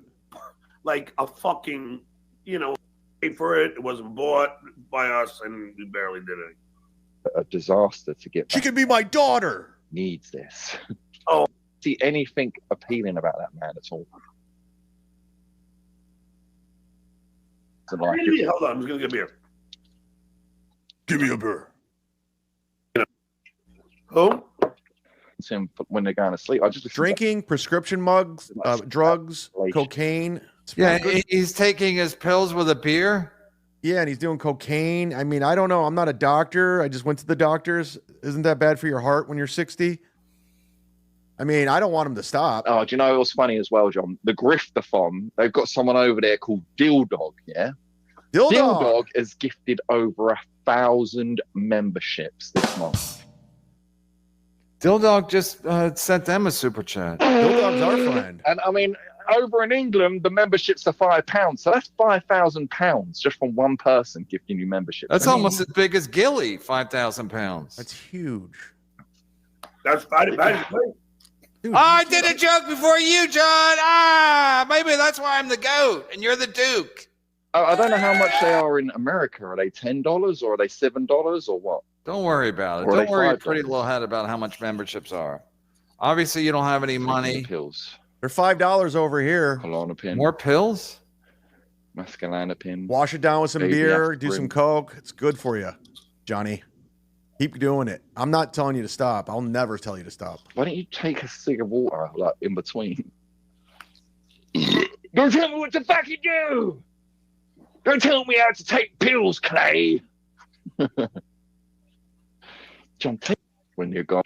like a fucking, pay for it. It wasn't bought by us, and we barely did it. A disaster to get. She could be my daughter. Needs this. Oh, see anything appealing about that man at all? Hold on, I'm just gonna get a beer. Give me a beer. Who? Him when they're going to sleep. I just drinking, prescription mugs, drugs, cocaine. Yeah, he's taking his pills with a beer. Yeah, and he's doing cocaine. I mean, I don't know. I'm not a doctor. I just went to the doctors. Isn't that bad for your heart when you're 60? I mean, I don't want him to stop. Oh, do you know what's funny as well, John? The Griftathon, they've got someone over there called Dildog, yeah? Dildog has gifted over 1,000 memberships this month. Dildog just sent them a super chat. Dildog's our friend. And I mean, over in England, the memberships are £5. So that's £5,000 just from one person gifting you memberships. That's almost as big as Gilly, £5,000. That's huge. That's fine. Dude, I did a joke before you, John. Maybe that's why I'm the GOAT and you're the Duke. I don't know how much they are in America. Are they $10 or are they $7 or what? Don't worry about it. Or Don't worry your $5? pretty little head about how much memberships are. Obviously, you don't have any money. Pills. They're $5 over here. Klonopin. More pills? Masculinopin. Wash it down with some Baby beer, aspirin. do some coke. It's good for you, Johnny. Keep doing it. I'm not telling you to stop. I'll never tell you to stop. Why don't you take a cig of water like in between? Don't tell me what to fucking do. Don't tell me how to take pills, Clay. John, take when you're gone.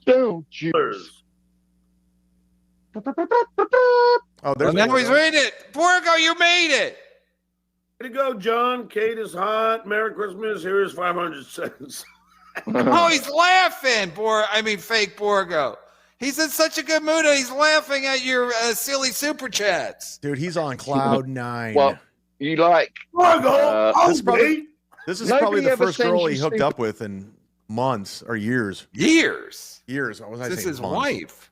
Don't you? Oh, there's now he's reading it. Borgo, you made it. Way to go, John. Kate is hot. Merry Christmas. Here's 500 cents. Oh, he's laughing, fake Borgo. He's in such a good mood and he's laughing at your silly super chats. Dude, he's on cloud 9. Well, you like Borgo. This is probably the first girl he hooked up with in months or years. Years. What was I saying? This is his months. wife.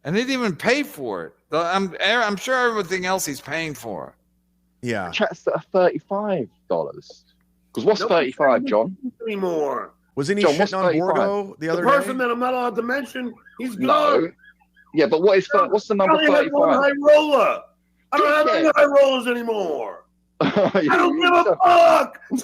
And they didn't even pay for it. I'm sure everything else he's paying for. Yeah. chats that are $35. Because what's 35, John? Anymore. Wasn't he John, what's shitting on 35? Borgo the other The person day? that I'm not allowed to mention, he's No. gone. Yeah, but what's the number I only have one 35? high roller. I don't have any high rollers anymore. I don't give a fuck. It's